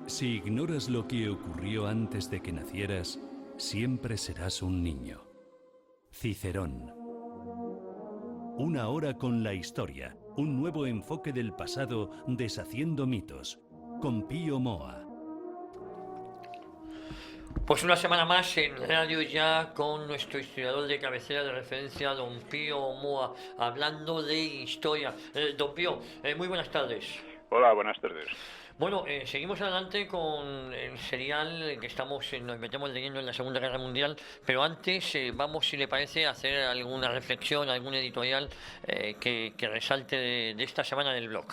Si ignoras lo que ocurrió antes de que nacieras, siempre serás un niño. Cicerón. Una hora con la historia, un nuevo enfoque del pasado deshaciendo mitos, con Pío Moa. Pues una semana más en Radio Ya con nuestro historiador de cabecera de referencia, don Pío Moa, hablando de historia. Don Pío, muy buenas tardes. Hola, buenas tardes. Bueno, seguimos adelante con el serial que nos metemos leyendo en la Segunda Guerra Mundial, pero antes vamos, si le parece, a hacer alguna reflexión, algún editorial que resalte de esta semana del blog.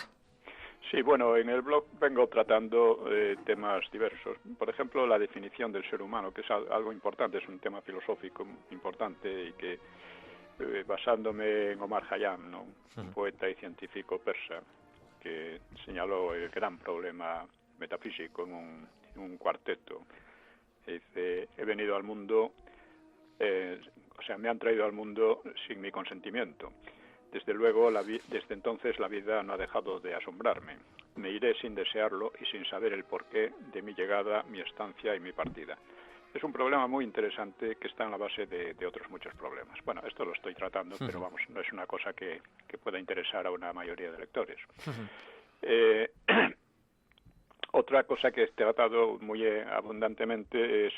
Sí, bueno, en el blog vengo tratando temas diversos. Por ejemplo, la definición del ser humano, que es algo importante, es un tema filosófico importante y que, basándome en Omar Khayyam, ¿no? Un poeta y científico persa, que señaló el gran problema metafísico en un cuarteto. Dice, he venido al mundo, me han traído al mundo sin mi consentimiento. Desde luego, desde entonces la vida no ha dejado de asombrarme. Me iré sin desearlo y sin saber el porqué de mi llegada, mi estancia y mi partida. Es un problema muy interesante que está en la base de otros muchos problemas. Bueno, esto lo estoy tratando, pero vamos, no es una cosa que pueda interesar a una mayoría de lectores. Otra cosa que he tratado muy abundantemente es...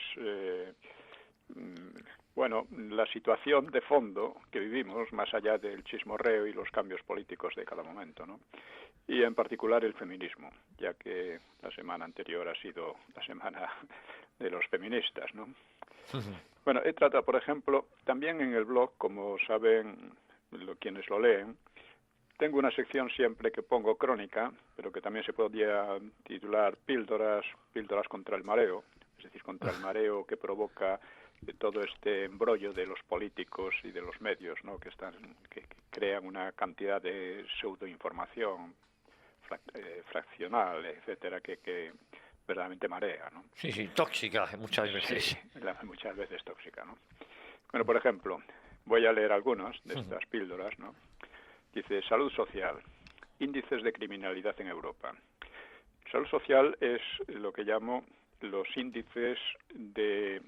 la situación de fondo que vivimos, más allá del chismorreo y los cambios políticos de cada momento, ¿no? Y en particular el feminismo, ya que la semana anterior ha sido la semana de los feministas, ¿no? Bueno, he tratado, por ejemplo, también en el blog, como saben quienes lo leen, tengo una sección siempre que pongo crónica, pero que también se podría titular píldoras contra el mareo, es decir, contra el mareo que provoca todo este embrollo de los políticos y de los medios, ¿no? que crean una cantidad de pseudoinformación fraccional, etcétera, que verdaderamente marea, ¿no? Sí, tóxica muchas veces. Sí, muchas veces tóxica, ¿no? Bueno, por ejemplo, voy a leer algunas de estas píldoras, ¿no? Dice, salud social, índices de criminalidad en Europa. Salud social es lo que llamo los índices de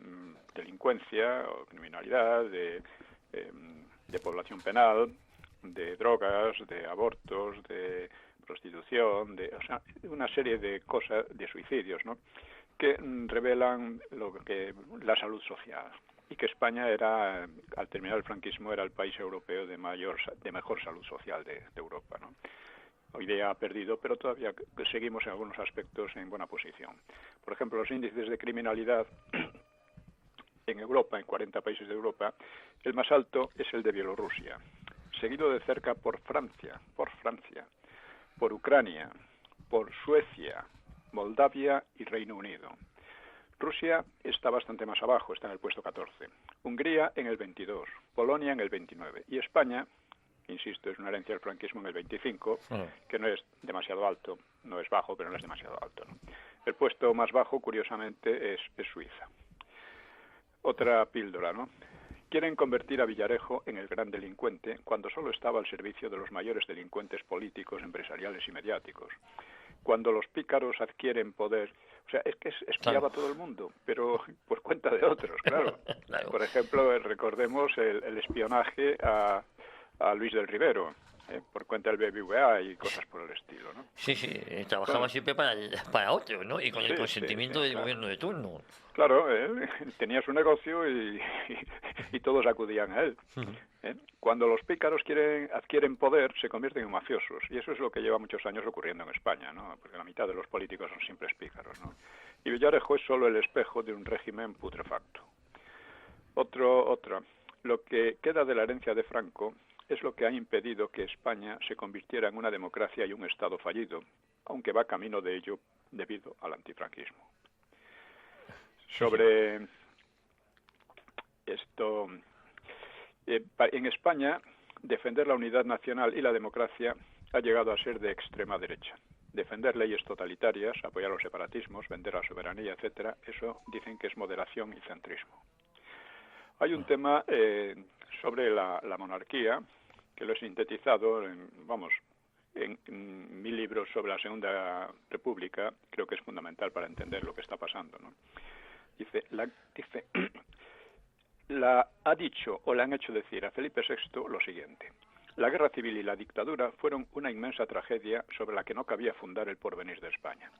delincuencia o criminalidad, de población penal, de drogas, de abortos, de prostitución, una serie de cosas, de suicidios, ¿no? Que revelan la salud social y que España era, al terminar el franquismo, era el país europeo de mejor salud social de Europa, ¿no? Hoy día ha perdido, pero todavía seguimos en algunos aspectos en buena posición. Por ejemplo, los índices de criminalidad en Europa, en 40 países de Europa, el más alto es el de Bielorrusia, seguido de cerca por Francia, por Ucrania, por Suecia, Moldavia y Reino Unido. Rusia está bastante más abajo, está en el puesto 14. Hungría en el 22, Polonia en el 29 y España, insisto, es una herencia del franquismo, en el 25, que no es demasiado alto, no es bajo, pero no es demasiado alto, ¿no? El puesto más bajo, curiosamente, es Suiza. Otra píldora, ¿no? Quieren convertir a Villarejo en el gran delincuente cuando solo estaba al servicio de los mayores delincuentes políticos, empresariales y mediáticos. Cuando los pícaros adquieren poder, o sea, es que espiaba a todo el mundo, pero por cuenta de otros, claro. Claro. Por ejemplo, recordemos el espionaje a Luis del Rivero, por cuenta del BBVA y cosas por el estilo, ¿no? Sí, trabajaba siempre para otros, ¿no? Y con el consentimiento del claro. gobierno de turno. Claro, tenía su negocio y todos acudían a él. Cuando los pícaros adquieren poder, se convierten en mafiosos. Y eso es lo que lleva muchos años ocurriendo en España, ¿no? Porque la mitad de los políticos son simples pícaros, ¿no? Y Villarejo es solo el espejo de un régimen putrefacto. Otra. Lo que queda de la herencia de Franco es lo que ha impedido que España se convirtiera en una democracia y un Estado fallido, aunque va camino de ello debido al antifranquismo. Sobre esto, en España, defender la unidad nacional y la democracia ha llegado a ser de extrema derecha. Defender leyes totalitarias, apoyar los separatismos, vender la soberanía, etcétera, eso dicen que es moderación y centrismo. Hay un tema sobre la monarquía, que lo he sintetizado en mi libro sobre la Segunda República, creo que es fundamental para entender lo que está pasando, ¿no? Ha dicho o le han hecho decir a Felipe VI lo siguiente: la guerra civil y la dictadura fueron una inmensa tragedia sobre la que no cabía fundar el porvenir de España.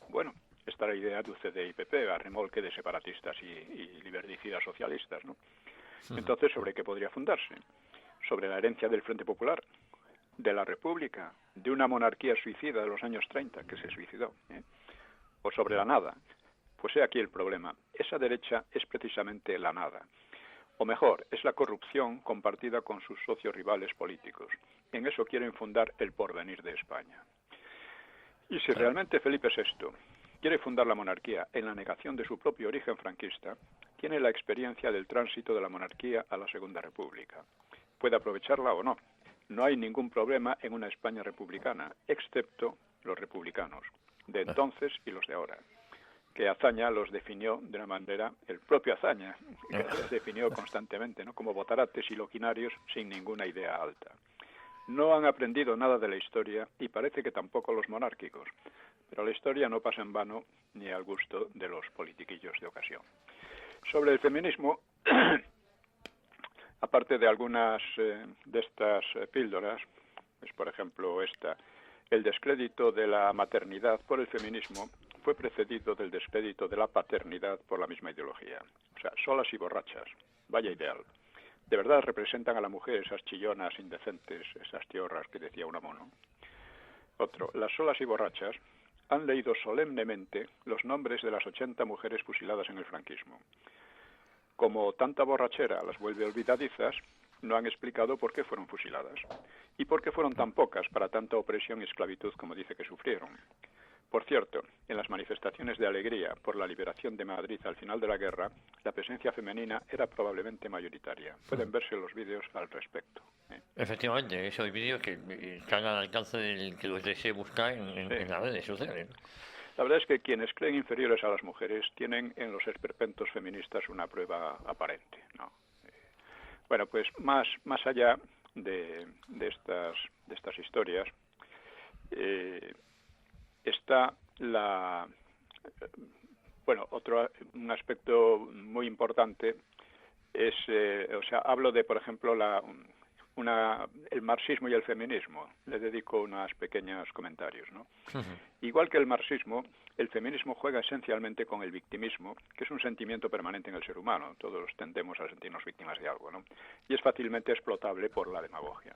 Bueno, esta es la idea de UCD y PP, a remolque de separatistas y liberdicidas socialistas, ¿no? Entonces, ¿sobre qué podría fundarse? Sobre la herencia del Frente Popular, de la República, de una monarquía suicida de los años 30 que se suicidó, o sobre la nada. Pues he aquí el problema. Esa derecha es precisamente la nada. O mejor, es la corrupción compartida con sus socios rivales políticos. En eso quieren fundar el porvenir de España. Y si realmente Felipe VI quiere fundar la monarquía en la negación de su propio origen franquista, tiene la experiencia del tránsito de la monarquía a la Segunda República. Puede aprovecharla o no. No hay ningún problema en una España republicana, excepto los republicanos, de entonces y los de ahora, que Azaña los definió de una manera, el propio Azaña, que los definió constantemente, ¿no?, como botarates y loquinarios sin ninguna idea alta. No han aprendido nada de la historia y parece que tampoco los monárquicos, pero la historia no pasa en vano ni al gusto de los politiquillos de ocasión. Sobre el feminismo, aparte de algunas de estas píldoras, pues por ejemplo esta, el descrédito de la maternidad por el feminismo fue precedido del descrédito de la paternidad por la misma ideología. O sea, solas y borrachas, vaya ideal. De verdad representan a la mujer, esas chillonas indecentes, esas tiorras que decía Unamuno. Otro, las solas y borrachas han leído solemnemente los nombres de las 80 mujeres fusiladas en el franquismo. Como tanta borrachera las vuelve olvidadizas, no han explicado por qué fueron fusiladas y por qué fueron tan pocas para tanta opresión y esclavitud como dice que sufrieron. Por cierto, en las manifestaciones de alegría por la liberación de Madrid al final de la guerra, la presencia femenina era probablemente mayoritaria. Pueden verse los vídeos al respecto. Efectivamente, esos vídeos que están al alcance del que los desee buscar en las redes sociales. La verdad es que quienes creen inferiores a las mujeres tienen en los esperpentos feministas una prueba aparente, ¿no? Bueno, pues más allá de estas historias, está un aspecto muy importante es, hablo de, por ejemplo, el marxismo y el feminismo. Le dedico unos pequeños comentarios, ¿no? Igual que el marxismo, el feminismo juega esencialmente con el victimismo, que es un sentimiento permanente en el ser humano. Todos tendemos a sentirnos víctimas de algo, ¿no? Y es fácilmente explotable por la demagogia.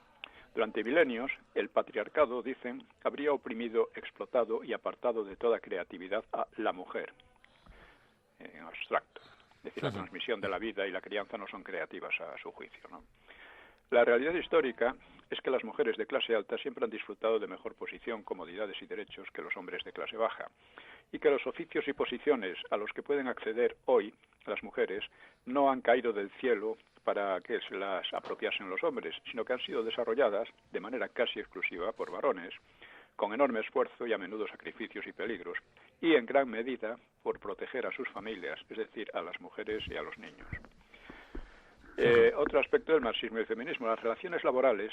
Durante milenios, el patriarcado, dicen, habría oprimido, explotado y apartado de toda creatividad a la mujer, en abstracto. Es decir, la transmisión de la vida y la crianza no son creativas a su juicio, ¿no? La realidad histórica es que las mujeres de clase alta siempre han disfrutado de mejor posición, comodidades y derechos que los hombres de clase baja, y que los oficios y posiciones a los que pueden acceder hoy las mujeres no han caído del cielo para que se las apropiasen los hombres, sino que han sido desarrolladas de manera casi exclusiva por varones, con enorme esfuerzo y a menudo sacrificios y peligros, y en gran medida por proteger a sus familias, es decir, a las mujeres y a los niños. Otro aspecto del marxismo y el feminismo, las relaciones laborales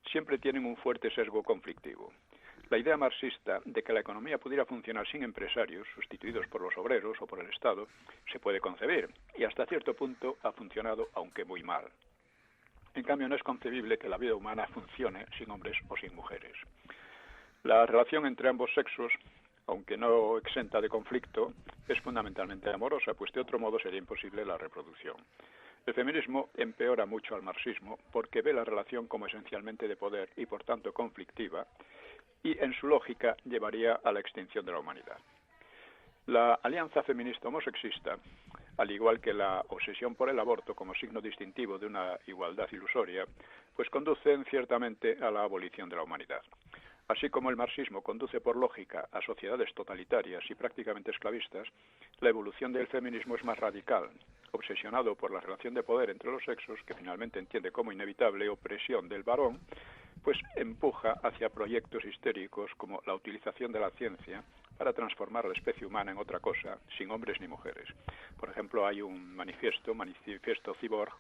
siempre tienen un fuerte sesgo conflictivo. La idea marxista de que la economía pudiera funcionar sin empresarios, sustituidos por los obreros o por el Estado, se puede concebir, y hasta cierto punto ha funcionado, aunque muy mal. En cambio, no es concebible que la vida humana funcione sin hombres o sin mujeres. La relación entre ambos sexos, aunque no exenta de conflicto, es fundamentalmente amorosa, pues de otro modo sería imposible la reproducción. El feminismo empeora mucho al marxismo porque ve la relación como esencialmente de poder y por tanto conflictiva, y en su lógica llevaría a la extinción de la humanidad. La alianza feminista homosexista, al igual que la obsesión por el aborto como signo distintivo de una igualdad ilusoria, pues conducen ciertamente a la abolición de la humanidad. Así como el marxismo conduce por lógica a sociedades totalitarias y prácticamente esclavistas, la evolución del feminismo es más radical, obsesionado por la relación de poder entre los sexos, que finalmente entiende como inevitable opresión del varón, pues empuja hacia proyectos histéricos como la utilización de la ciencia para transformar a la especie humana en otra cosa, sin hombres ni mujeres. Por ejemplo, hay un manifiesto Cyborg,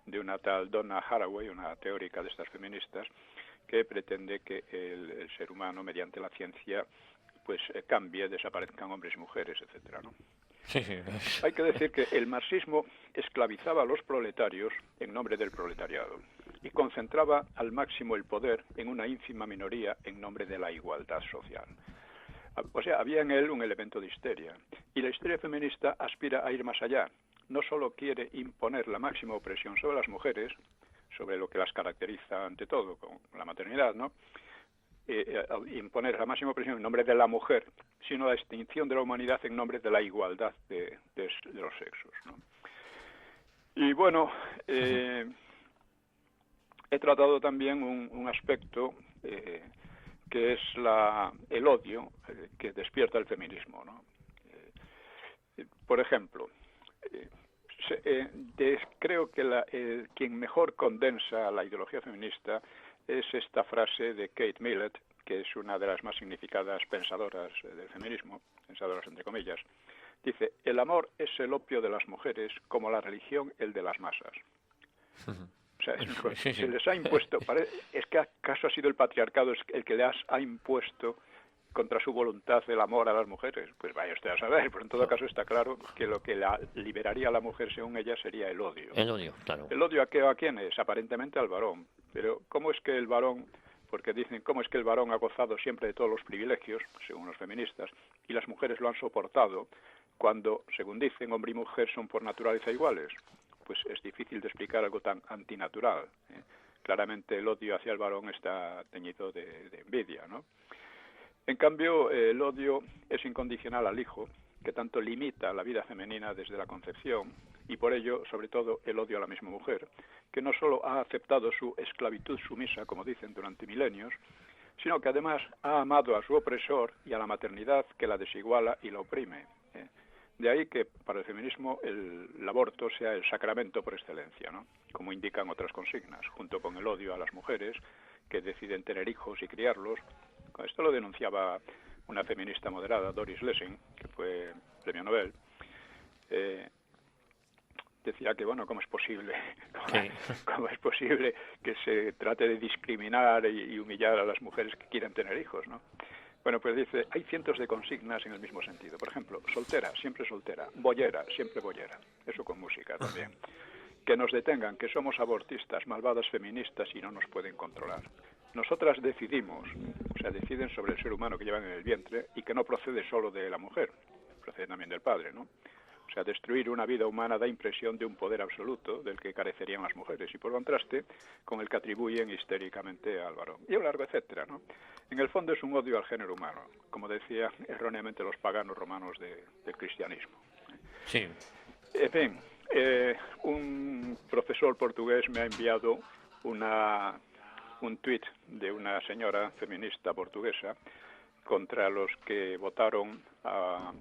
de una tal Donna Haraway, una teórica de estas feministas, que pretende que el ser humano, mediante la ciencia, pues cambie, desaparezcan hombres y mujeres, etcétera, ¿no? Sí, sí. Hay que decir que el marxismo esclavizaba a los proletarios en nombre del proletariado y concentraba al máximo el poder en una ínfima minoría en nombre de la igualdad social. O sea, había en él un elemento de histeria. Y la histeria feminista aspira a ir más allá. No solo quiere imponer la máxima opresión sobre las mujeres, sobre lo que las caracteriza ante todo, con la maternidad, ¿no? Imponer la máxima opresión en nombre de la mujer, sino la extinción de la humanidad en nombre de la igualdad de los sexos, ¿no? Y bueno, he tratado también un aspecto que es el odio que despierta el feminismo, ¿no? Por ejemplo, creo que quien mejor condensa la ideología feminista es esta frase de Kate Millett, que es una de las más significadas pensadoras del feminismo, pensadoras entre comillas. Dice: el amor es el opio de las mujeres, como la religión el de las masas. O sea, se les ha impuesto, ¿es que acaso ha sido el patriarcado el que les ha impuesto contra su voluntad el amor a las mujeres? Pues vaya usted a saber, pero en todo caso está claro que lo que la liberaría a la mujer, según ella, sería el odio. El odio, claro. ¿El odio a quién es? Aparentemente al varón. Pero ¿cómo es que el varón, porque dicen, cómo es que el varón ha gozado siempre de todos los privilegios, según los feministas, y las mujeres lo han soportado, cuando, según dicen, hombre y mujer son por naturaleza iguales? Pues es difícil de explicar algo tan antinatural, ¿eh? Claramente el odio hacia el varón está teñido de envidia, ¿no? En cambio, el odio es incondicional al hijo, que tanto limita la vida femenina desde la concepción, y por ello, sobre todo, el odio a la misma mujer, que no solo ha aceptado su esclavitud sumisa, como dicen, durante milenios, sino que además ha amado a su opresor y a la maternidad que la desiguala y la oprime. De ahí que para el feminismo el aborto sea el sacramento por excelencia, ¿no? Como indican otras consignas, junto con el odio a las mujeres que deciden tener hijos y criarlos. Esto lo denunciaba una feminista moderada, Doris Lessing, que fue premio Nobel. Decía que, bueno, ¿cómo es posible que se trate de discriminar y humillar a las mujeres que quieren tener hijos, ¿no? Bueno, pues dice, hay cientos de consignas en el mismo sentido. Por ejemplo, soltera, siempre soltera; boyera, siempre boyera. Eso con música también. Que nos detengan, que somos abortistas, malvadas feministas y no nos pueden controlar. Nosotras decidimos, o sea, deciden sobre el ser humano que llevan en el vientre y que no procede solo de la mujer, procede también del padre, ¿no? O sea, destruir una vida humana da impresión de un poder absoluto del que carecerían las mujeres y por contraste con el que atribuyen histéricamente al varón. Y a lo largo, etcétera, ¿no? En el fondo es un odio al género humano, como decían erróneamente los paganos romanos del cristianismo. Sí. En fin, un profesor portugués me ha enviado un tuit de una señora feminista portuguesa contra los que votaron a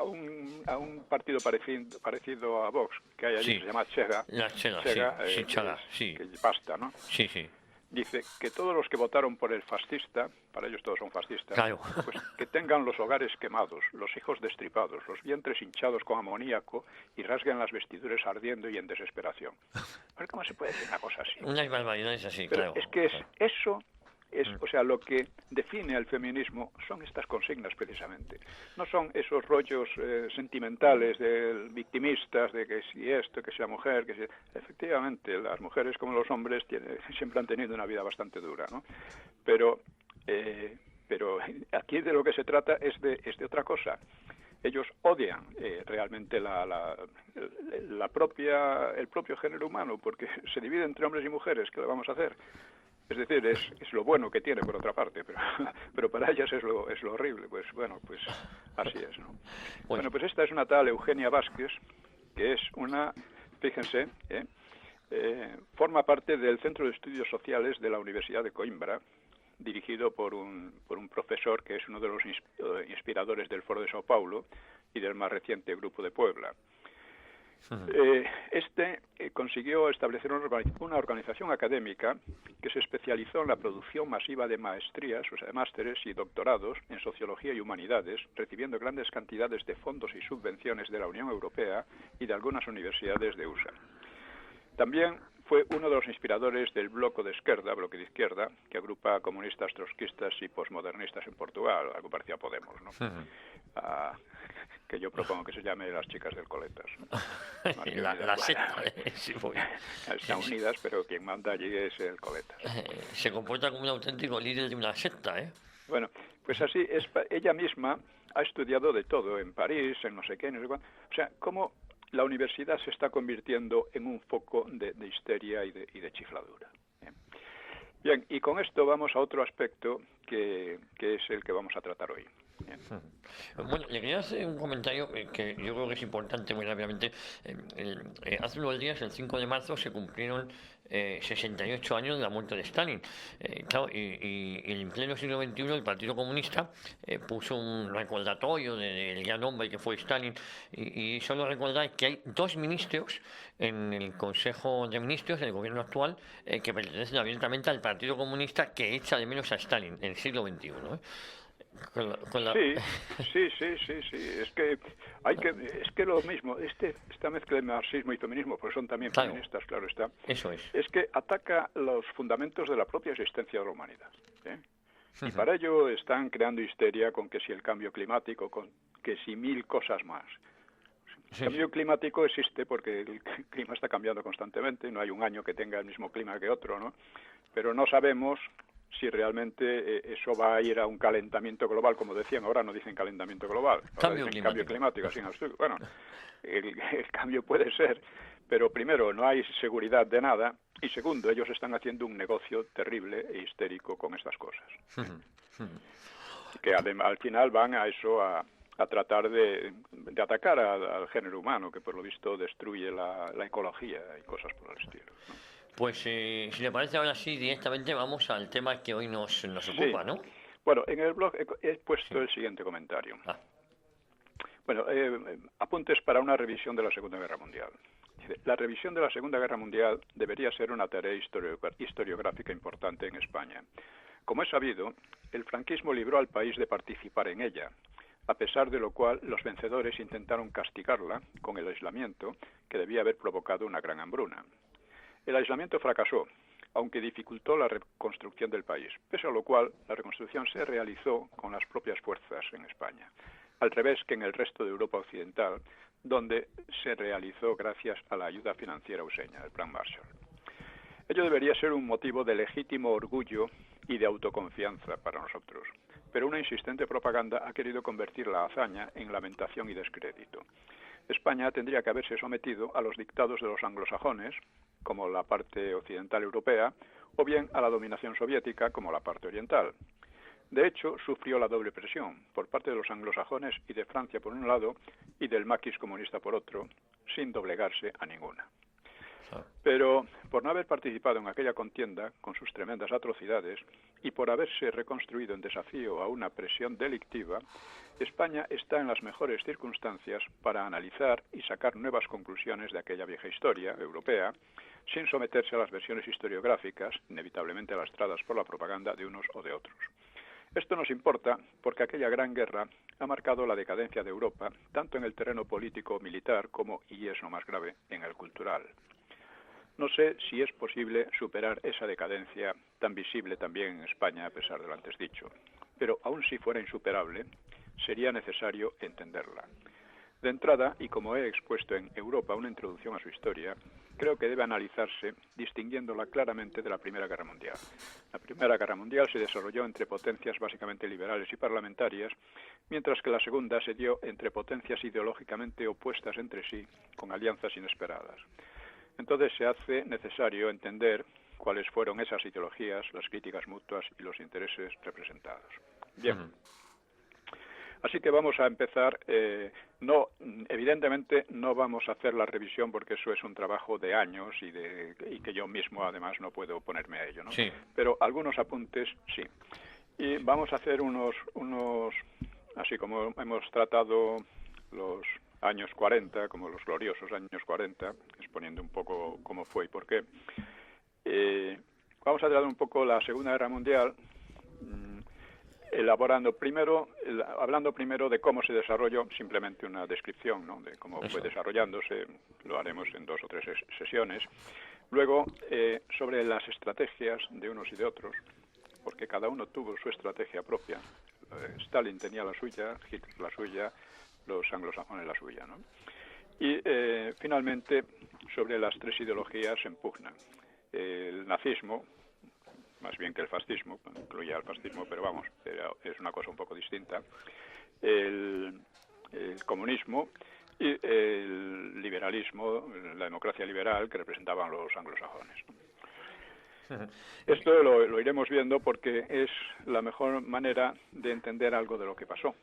un partido parecido a Vox que hay allí, sí, que se llama Chega. Chega, sí. Que basta, ¿no? Sí, sí. Dice que todos los que votaron por el fascista, para ellos todos son fascistas, claro, pues que tengan los hogares quemados, los hijos destripados, los vientres hinchados con amoníaco y rasguen las vestiduras ardiendo y en desesperación. A ver, ¿cómo se puede decir una cosa así? Una barbaridad es así, pero claro. Es que eso es, o sea, lo que define al feminismo son estas consignas precisamente. No son esos rollos sentimentales victimistas de que si esto, que si la mujer, que si... Efectivamente, las mujeres como los hombres siempre han tenido una vida bastante dura, ¿no? Pero aquí de lo que se trata es de otra cosa. Ellos odian realmente el propio género humano, porque se divide entre hombres y mujeres. ¿Qué le vamos a hacer? Es decir, es lo bueno que tiene por otra parte, pero para ellas es lo horrible. Pues bueno, pues así es, ¿no? Bueno, pues esta es una tal Eugenia Vázquez, que es una, fíjense, forma parte del Centro de Estudios Sociales de la Universidad de Coimbra, dirigido por un profesor que es uno de los inspiradores del Foro de Sao Paulo y del más reciente Grupo de Puebla. Consiguió establecer una organización académica que se especializó en la producción masiva de maestrías, o sea, de másteres y doctorados en sociología y humanidades, recibiendo grandes cantidades de fondos y subvenciones de la Unión Europea y de algunas universidades de USA. También fue uno de los inspiradores del Bloque de Izquierda, que agrupa comunistas, trotskistas y posmodernistas en Portugal, algo parecido a Podemos, ¿no? Que yo propongo que se llame las chicas del Coletas. La secta, sí, están unidas, pero quien manda allí es el Coletas. Se comporta como un auténtico líder de una secta, ¿eh? Bueno, pues así, ella misma ha estudiado de todo, en París, en no sé qué, no sé cuánto. O sea, cómo la universidad se está convirtiendo en un foco de histeria y de chifladura. Bien, y con esto vamos a otro aspecto que es el que vamos a tratar hoy. Bien. Bueno, le quería hacer un comentario que yo creo que es importante muy rápidamente. Hace unos días, el 5 de marzo, se cumplieron 68 años de la muerte de Stalin. Claro, y en pleno siglo XXI el Partido Comunista puso un recordatorio del gran hombre que fue Stalin, y solo recordar que hay 2 ministros en el Consejo de Ministros del gobierno actual que pertenecen abiertamente al Partido Comunista, que echa de menos a Stalin en el siglo XXI, ¿eh? Sí. Es que lo mismo, esta mezcla de marxismo y feminismo, pues son también feministas, claro está. Eso es. Es que ataca los fundamentos de la propia existencia de la humanidad, ¿eh? Y para ello están creando histeria con que si el cambio climático, con que si 1000 cosas más. El cambio climático existe porque el clima está cambiando constantemente, no hay un año que tenga el mismo clima que otro, ¿no? Pero no sabemos si realmente eso va a ir a un calentamiento global, como decían, ahora no dicen calentamiento global, ahora dicen cambio climático. Bueno, el cambio puede ser, pero primero, no hay seguridad de nada, y segundo, ellos están haciendo un negocio terrible e histérico con estas cosas. Que al final van a eso, a tratar de atacar al género humano, que por lo visto destruye la ecología y cosas por el estilo, ¿no? Pues si le parece, ahora sí, directamente vamos al tema que hoy nos ocupa, ¿no? Bueno, en el blog he puesto el siguiente comentario. Bueno, apuntes para una revisión de la Segunda Guerra Mundial. La revisión de la Segunda Guerra Mundial debería ser una tarea historiográfica importante en España. Como es sabido, el franquismo libró al país de participar en ella, a pesar de lo cual los vencedores intentaron castigarla con el aislamiento que debía haber provocado una gran hambruna. El aislamiento fracasó, aunque dificultó la reconstrucción del país, pese a lo cual la reconstrucción se realizó con las propias fuerzas en España, al revés que en el resto de Europa occidental, donde se realizó gracias a la ayuda financiera useña, el Plan Marshall. Ello debería ser un motivo de legítimo orgullo y de autoconfianza para nosotros, pero una insistente propaganda ha querido convertir la hazaña en lamentación y descrédito. España tendría que haberse sometido a los dictados de los anglosajones, como la parte occidental europea, o bien a la dominación soviética, como la parte oriental. De hecho, sufrió la doble presión, por parte de los anglosajones y de Francia por un lado, y del maquis comunista por otro, sin doblegarse a ninguna. Pero por no haber participado en aquella contienda, con sus tremendas atrocidades, y por haberse reconstruido en desafío a una presión delictiva, España está en las mejores circunstancias para analizar y sacar nuevas conclusiones de aquella vieja historia europea, sin someterse a las versiones historiográficas, inevitablemente lastradas por la propaganda de unos o de otros. Esto nos importa porque aquella gran guerra ha marcado la decadencia de Europa, tanto en el terreno político-militar como, y es lo más grave, en el cultural. No sé si es posible superar esa decadencia tan visible también en España, a pesar de lo antes dicho, pero aun si fuera insuperable, sería necesario entenderla. De entrada, y como he expuesto en Europa una introducción a su historia, creo que debe analizarse distinguiéndola claramente de la Primera Guerra Mundial. La Primera Guerra Mundial se desarrolló entre potencias básicamente liberales y parlamentarias, mientras que la Segunda se dio entre potencias ideológicamente opuestas entre sí, con alianzas inesperadas. Entonces se hace necesario entender cuáles fueron esas ideologías, las críticas mutuas y los intereses representados. Bien. Así que vamos a empezar. Evidentemente no vamos a hacer la revisión porque eso es un trabajo de años y que yo mismo además no puedo oponerme a ello, ¿no? Sí. Pero algunos apuntes sí. Y vamos a hacer unos así como hemos tratado los años 40, como los gloriosos años 40, exponiendo un poco cómo fue y por qué. Vamos a tratar un poco la Segunda Guerra Mundial, hablando primero de cómo se desarrolló, simplemente una descripción, ¿no?, de cómo fue desarrollándose, lo haremos en 2 o 3 sesiones, Luego, sobre las estrategias de unos y de otros, porque cada uno tuvo su estrategia propia. Stalin tenía la suya, Hitler la suya, los anglosajones la suya, ¿no? Y finalmente, sobre las tres ideologías se impugnan. El nazismo, más bien que el fascismo, incluía el fascismo, pero vamos, es una cosa un poco distinta. El comunismo y el liberalismo, la democracia liberal que representaban los anglosajones. Esto lo iremos viendo porque es la mejor manera de entender algo de lo que pasó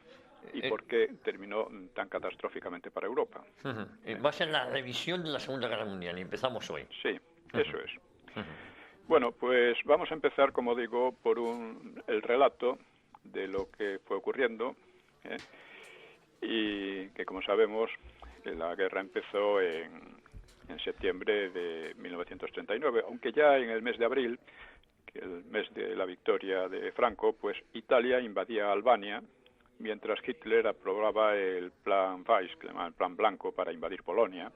y por qué terminó tan catastróficamente para Europa. Va a ser la revisión de la Segunda Guerra Mundial y empezamos hoy. Sí, eso es. Bueno, pues vamos a empezar, como digo, por el relato de lo que fue ocurriendo, y que, como sabemos, la guerra empezó en septiembre de 1939, aunque ya en el mes de abril, que el mes de la victoria de Franco, pues Italia invadía Albania, mientras Hitler aprobaba el plan Weiss, que llamaban el plan blanco, para invadir Polonia,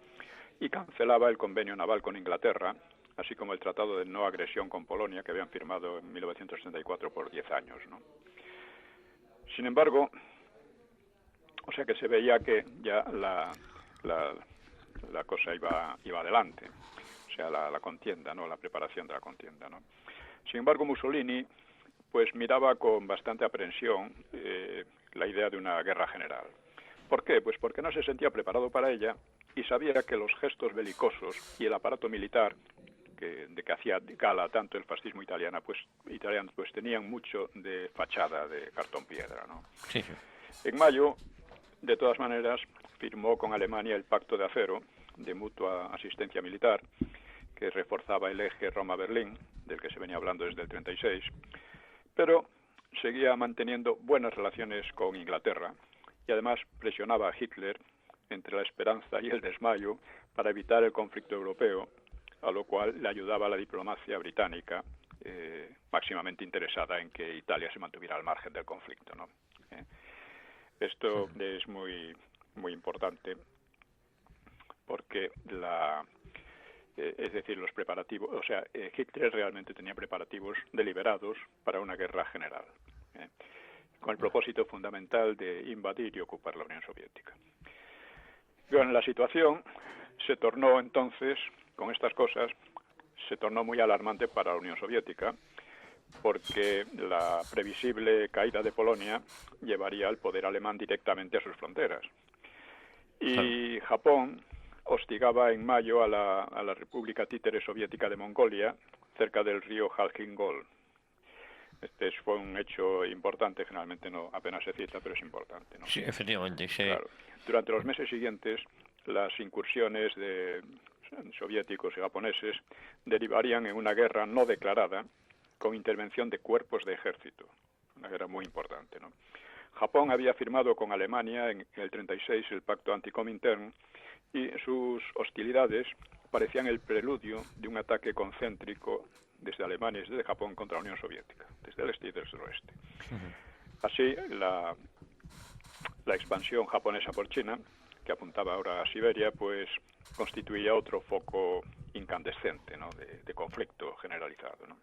y cancelaba el convenio naval con Inglaterra, así como el tratado de no agresión con Polonia, que habían firmado en 1964 por 10 años, ¿no? Sin embargo, o sea que se veía que ya la cosa iba adelante, o sea, la contienda, ¿no? La preparación de la contienda, ¿no? Sin embargo, Mussolini pues miraba con bastante aprensión la idea de una guerra general. ¿Por qué? Pues porque no se sentía preparado para ella y sabía que los gestos belicosos y el aparato militar de que hacía gala tanto el fascismo italiano, pues tenían mucho de fachada, de cartón piedra, ¿no? Sí. En mayo, de todas maneras, firmó con Alemania el Pacto de Acero, de mutua asistencia militar, que reforzaba el eje Roma-Berlín, del que se venía hablando desde el 36, pero seguía manteniendo buenas relaciones con Inglaterra y además presionaba a Hitler entre la esperanza y el desmayo para evitar el conflicto europeo, a lo cual le ayudaba la diplomacia británica, máximamente interesada en que Italia se mantuviera al margen del conflicto, ¿no? Esto es muy, muy importante porque es decir, los preparativos, o sea, Hitler realmente tenía preparativos deliberados para una guerra general, con el propósito fundamental de invadir y ocupar la Unión Soviética. Bueno, la situación se tornó entonces, con estas cosas, se tornó muy alarmante para la Unión Soviética, porque la previsible caída de Polonia llevaría al poder alemán directamente a sus fronteras. Y Japón hostigaba en mayo a la República Títere Soviética de Mongolia, cerca del río Halkingol. Este fue un hecho importante, generalmente no apenas se cita, pero es importante, ¿no? Sí, efectivamente. Sí. Claro. Durante los meses siguientes, las incursiones de soviéticos y japoneses derivarían en una guerra no declarada con intervención de cuerpos de ejército, una guerra muy importante, ¿no? Japón había firmado con Alemania en el 36 el pacto anti-Comintern y sus hostilidades parecían el preludio de un ataque concéntrico desde Alemania y desde Japón contra la Unión Soviética, desde el este y desde el oeste. Así, la expansión japonesa por China, que apuntaba ahora a Siberia, pues constituía otro foco incandescente, ¿no? de conflicto generalizado, ¿no?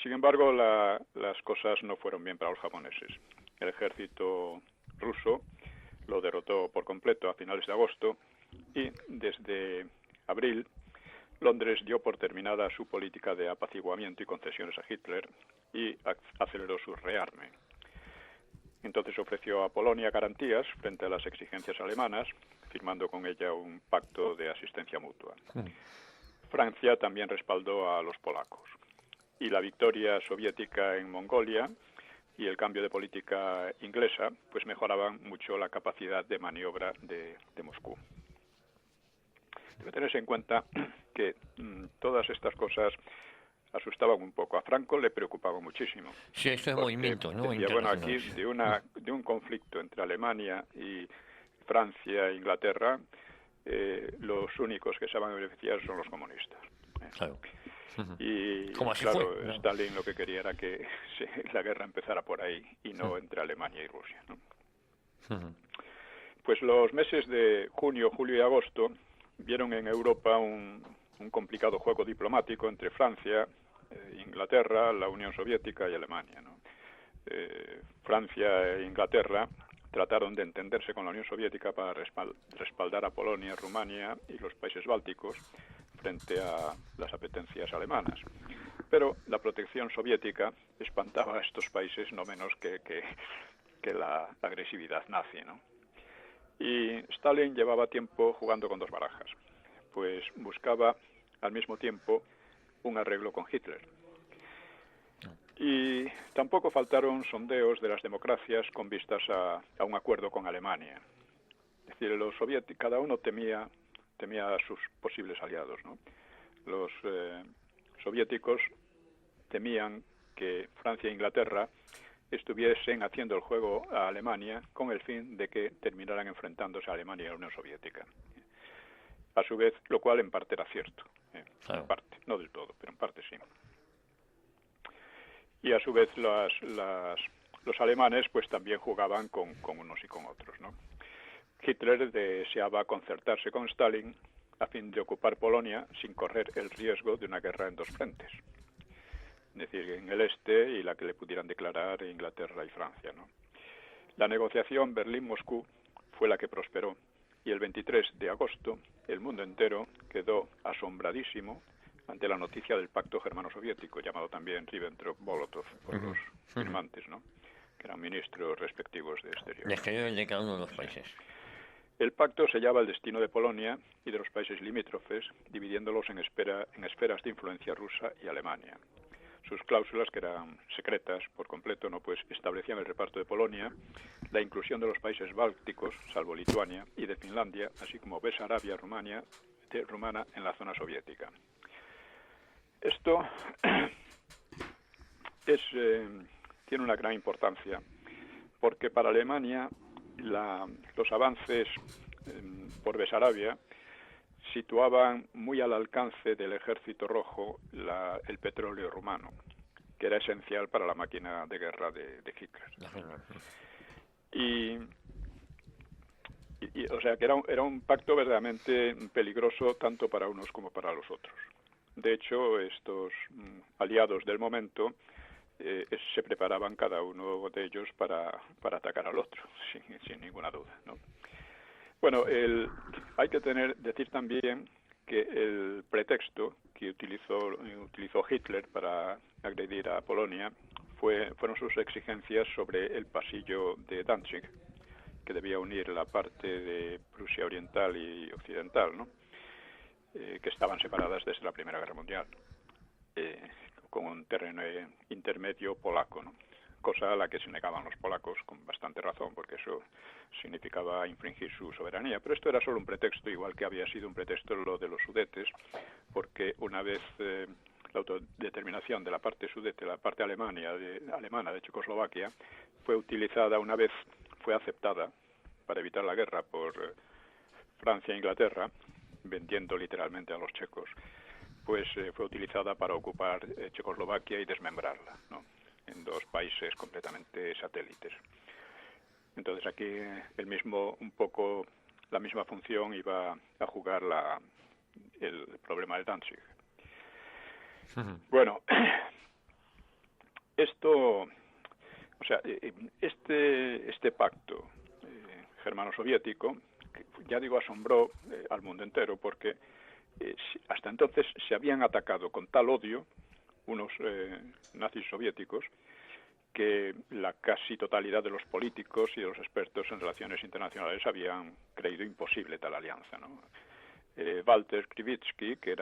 Sin embargo, las cosas no fueron bien para los japoneses. El ejército ruso lo derrotó por completo a finales de agosto y desde abril Londres dio por terminada su política de apaciguamiento y concesiones a Hitler y aceleró su rearme. Entonces ofreció a Polonia garantías frente a las exigencias alemanas, firmando con ella un pacto de asistencia mutua. Francia también respaldó a los polacos. Y la victoria soviética en Mongolia y el cambio de política inglesa pues mejoraban mucho la capacidad de maniobra de Moscú. Debe tenerse en cuenta que todas estas cosas asustaban un poco. A Franco le preocupaba muchísimo. Sí, esto es movimiento, ¿no? Decía, bueno, aquí de un conflicto entre Alemania y Francia e Inglaterra, los únicos que se van a beneficiar son los comunistas. Claro. Y ¿Cómo así claro, fue? Stalin lo que quería era que la guerra empezara por ahí y no entre Alemania y Rusia, ¿no? Pues los meses de junio, julio y agosto vieron en Europa un un complicado juego diplomático entre Francia, Inglaterra, la Unión Soviética y Alemania, ¿no? Francia e Inglaterra trataron de entenderse con la Unión Soviética para respaldar a Polonia, Rumania y los países bálticos frente a las apetencias alemanas. Pero la protección soviética espantaba a estos países no menos que la agresividad nazi, ¿no? Y Stalin llevaba tiempo jugando con dos barajas, pues buscaba al mismo tiempo un arreglo con Hitler. Y tampoco faltaron sondeos de las democracias con vistas a un acuerdo con Alemania. Es decir, los soviéticos, cada uno temía a sus posibles aliados, ¿no? Los soviéticos temían que Francia e Inglaterra estuviesen haciendo el juego a Alemania con el fin de que terminaran enfrentándose a Alemania y a la Unión Soviética. A su vez, lo cual en parte era cierto. Claro. En parte, no del todo, pero en parte sí. Y a su vez los alemanes pues también jugaban con unos y con otros, ¿no? Hitler deseaba concertarse con Stalin a fin de ocupar Polonia sin correr el riesgo de una guerra en dos frentes. Es decir, en el este y la que le pudieran declarar Inglaterra y Francia, ¿no? La negociación Berlín-Moscú fue la que prosperó y el 23 de agosto el mundo entero quedó asombradísimo ante la noticia del pacto germano-soviético, llamado también Ribbentrop-Molotov por los firmantes, ¿no? Que eran ministros respectivos de Exterior. De exterior de cada uno de los países. El pacto sellaba el destino de Polonia y de los países limítrofes, dividiéndolos en esferas de influencia rusa y Alemania. Sus cláusulas, que eran secretas por completo, no pues establecían el reparto de Polonia, la inclusión de los países bálticos, salvo Lituania, y de Finlandia, así como Besarabia, rumana, en la zona soviética. Esto tiene una gran importancia, porque para Alemania los avances por Besarabia situaban muy al alcance del ejército rojo el petróleo rumano, que era esencial para la máquina de guerra de Hitler. O sea que era un pacto verdaderamente peligroso tanto para unos como para los otros. De hecho, estos aliados del momento se preparaban cada uno de ellos para atacar al otro, sin ninguna duda, ¿no? Bueno, hay que decir también que el pretexto que utilizó Hitler para agredir a Polonia fueron sus exigencias sobre el pasillo de Danzig, que debía unir la parte de Prusia Oriental y Occidental, ¿no? Que estaban separadas desde la Primera Guerra Mundial, con un terreno intermedio polaco, ¿no? Cosa a la que se negaban los polacos con bastante razón, porque eso significaba infringir su soberanía. Pero esto era solo un pretexto, igual que había sido un pretexto lo de los Sudetes, porque una vez la autodeterminación de la parte sudete, la parte alemana de Checoslovaquia, fue aceptada para evitar la guerra por Francia e Inglaterra, vendiendo literalmente a los checos, pues fue utilizada para ocupar Checoslovaquia y desmembrarla, ¿no? En dos países completamente satélites. Entonces aquí la misma función iba a jugar el problema de Danzig. Bueno, este pacto germano-soviético, ya digo, asombró al mundo entero, porque hasta entonces se habían atacado con tal odio unos nazis soviéticos que la casi totalidad de los políticos y de los expertos en relaciones internacionales habían creído imposible tal alianza, ¿no? Walter Krivitsky, que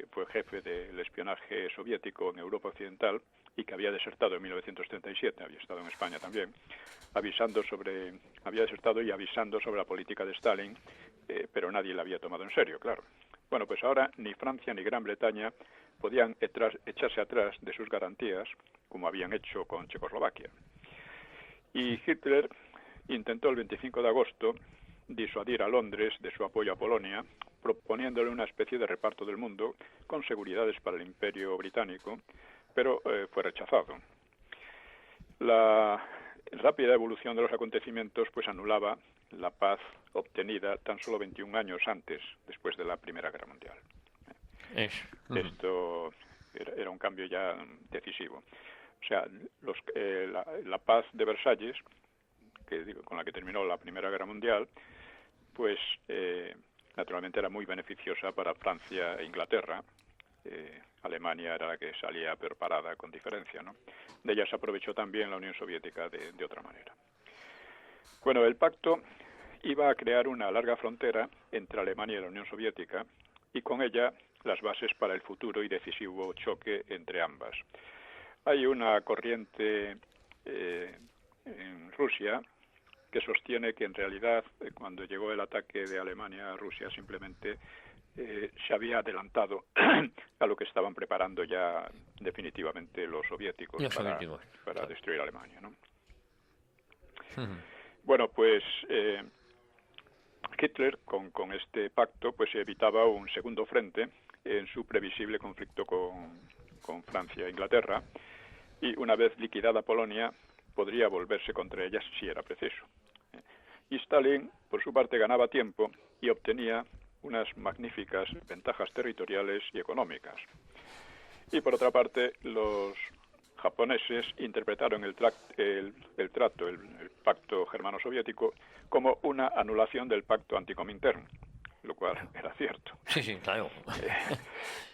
fue jefe del espionaje soviético en Europa Occidental y que había desertado en 1937, había estado en España también, había desertado y avisando sobre la política de Stalin, pero nadie la había tomado en serio, claro. Bueno, pues ahora ni Francia ni Gran Bretaña podían echarse atrás de sus garantías, como habían hecho con Checoslovaquia. Y Hitler intentó el 25 de agosto disuadir a Londres de su apoyo a Polonia, proponiéndole una especie de reparto del mundo con seguridades para el Imperio Británico, pero fue rechazado. La rápida evolución de los acontecimientos pues anulaba la paz obtenida tan solo 21 años después de la Primera Guerra Mundial. Esto era un cambio ya decisivo. O sea, la paz de Versalles, con la que terminó la Primera Guerra Mundial, pues naturalmente era muy beneficiosa para Francia e Inglaterra. Alemania era la que salía peor parada, con diferencia, ¿no? De ella se aprovechó también la Unión Soviética de otra manera. Bueno, el pacto iba a crear una larga frontera entre Alemania y la Unión Soviética y con ella las bases para el futuro y decisivo choque entre ambas. Hay una corriente en Rusia que sostiene que en realidad cuando llegó el ataque de Alemania a Rusia simplemente se había adelantado a lo que estaban preparando ya definitivamente los soviéticos para destruir Alemania, ¿no? Bueno, pues Hitler con este pacto pues evitaba un segundo frente en su previsible conflicto con Francia e Inglaterra, y una vez liquidada Polonia podría volverse contra ellas si era preciso. Y Stalin, por su parte, ganaba tiempo y obtenía unas magníficas ventajas territoriales y económicas. Y por otra parte, los japoneses interpretaron el pacto germano-soviético como una anulación del pacto anticomintern, lo cual era cierto. Sí, claro.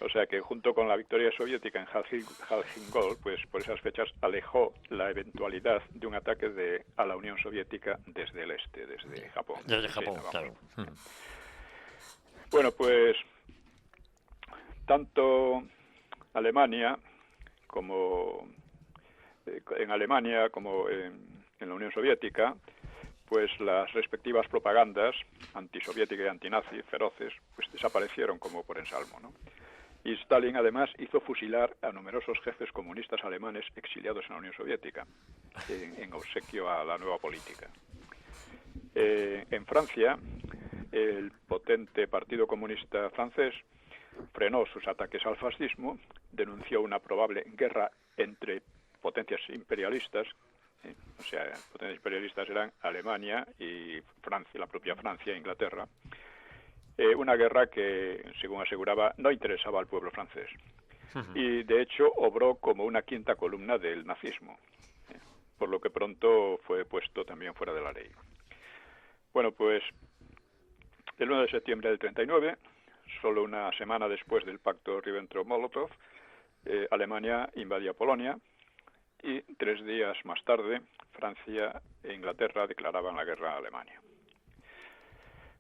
O sea que junto con la victoria soviética en Jalgingol, pues por esas fechas alejó la eventualidad de un ataque a la Unión Soviética desde el este, desde Japón. Desde Japón, claro. Bueno, pues tanto Alemania como en Alemania como en la Unión Soviética, pues las respectivas propagandas antisoviética y antinazi feroces pues desaparecieron como por ensalmo, ¿no? Y Stalin además hizo fusilar a numerosos jefes comunistas alemanes exiliados en la Unión Soviética en obsequio a la nueva política. En Francia, el potente Partido Comunista francés frenó sus ataques al fascismo, denunció una probable guerra entre potencias imperialistas. O sea, potencias imperialistas eran Alemania y Francia, la propia Francia e Inglaterra. Una guerra que, según aseguraba, no interesaba al pueblo francés. Y, de hecho, obró como una quinta columna del nazismo, por lo que pronto fue puesto también fuera de la ley. Bueno, pues el 1 de septiembre del 39, solo una semana después del pacto Ribbentrop-Molotov, Alemania invadía Polonia, y 3 días más tarde Francia e Inglaterra declaraban la guerra a Alemania.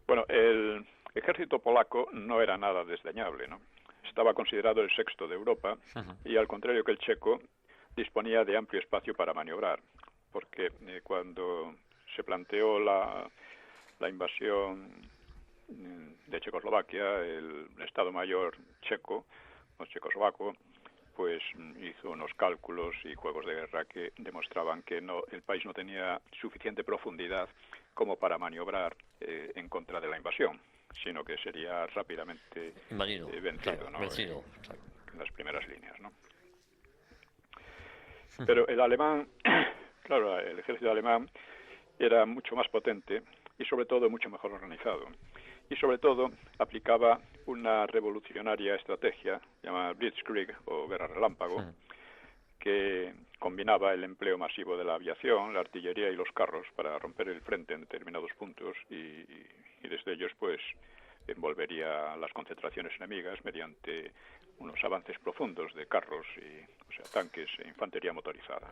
Bueno, el ejército polaco no era nada desdeñable, ¿no? Estaba considerado el sexto de Europa y, al contrario que el checo, disponía de amplio espacio para maniobrar, porque cuando se planteó la invasión de Checoslovaquia, el Estado Mayor checo, o checoslovaco, pues hizo unos cálculos y juegos de guerra que demostraban que el país no tenía suficiente profundidad como para maniobrar en contra de la invasión, sino que sería rápidamente vencido, claro, ¿no? Vencido. En las primeras líneas, ¿no? Pero el alemán, claro, el ejército alemán era mucho más potente y sobre todo mucho mejor organizado. Y sobre todo aplicaba una revolucionaria estrategia llamada Blitzkrieg o guerra relámpago, que combinaba el empleo masivo de la aviación, la artillería y los carros para romper el frente en determinados puntos y desde ellos pues envolvería las concentraciones enemigas mediante unos avances profundos de carros tanques e infantería motorizada.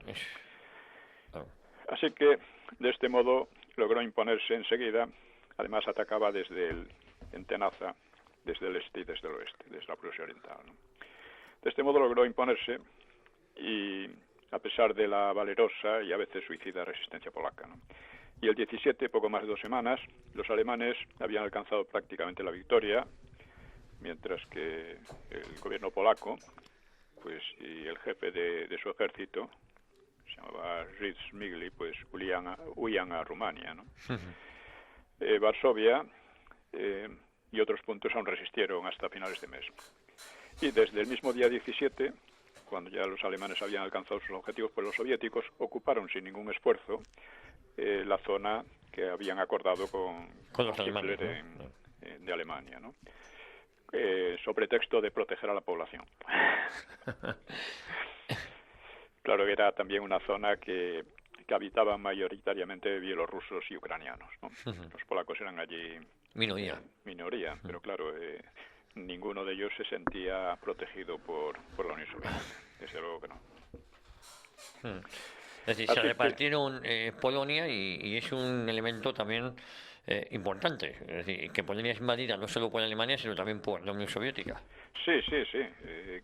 Así que de este modo logró imponerse enseguida. Además atacaba en tenaza desde el este y desde el oeste, desde la Prusia Oriental, ¿no? De este modo logró imponerse y a pesar de la valerosa y a veces suicida resistencia polaca, ¿no? Y el 17, poco más de 2 semanas, los alemanes habían alcanzado prácticamente la victoria, mientras que el gobierno polaco pues y el jefe de su ejército, se llamaba Rizmigli, pues huían a Rumania, ¿no? Varsovia y otros puntos aún resistieron hasta finales de mes. Y desde el mismo día 17, cuando ya los alemanes habían alcanzado sus objetivos, pues los soviéticos ocuparon sin ningún esfuerzo la zona que habían acordado con los alemanes, Hitler de Alemania, ¿no? sobre texto de proteger a la población. Claro que era también una zona que habitaban mayoritariamente bielorrusos y ucranianos, ¿no? Los polacos eran allí minoría, pero claro, ninguno de ellos se sentía protegido por la Unión Soviética, desde luego que no. Es decir, se repartieron Polonia y es un elemento también importante. Es decir, que Polonia es invadida no solo por Alemania, sino también por la Unión Soviética. Sí.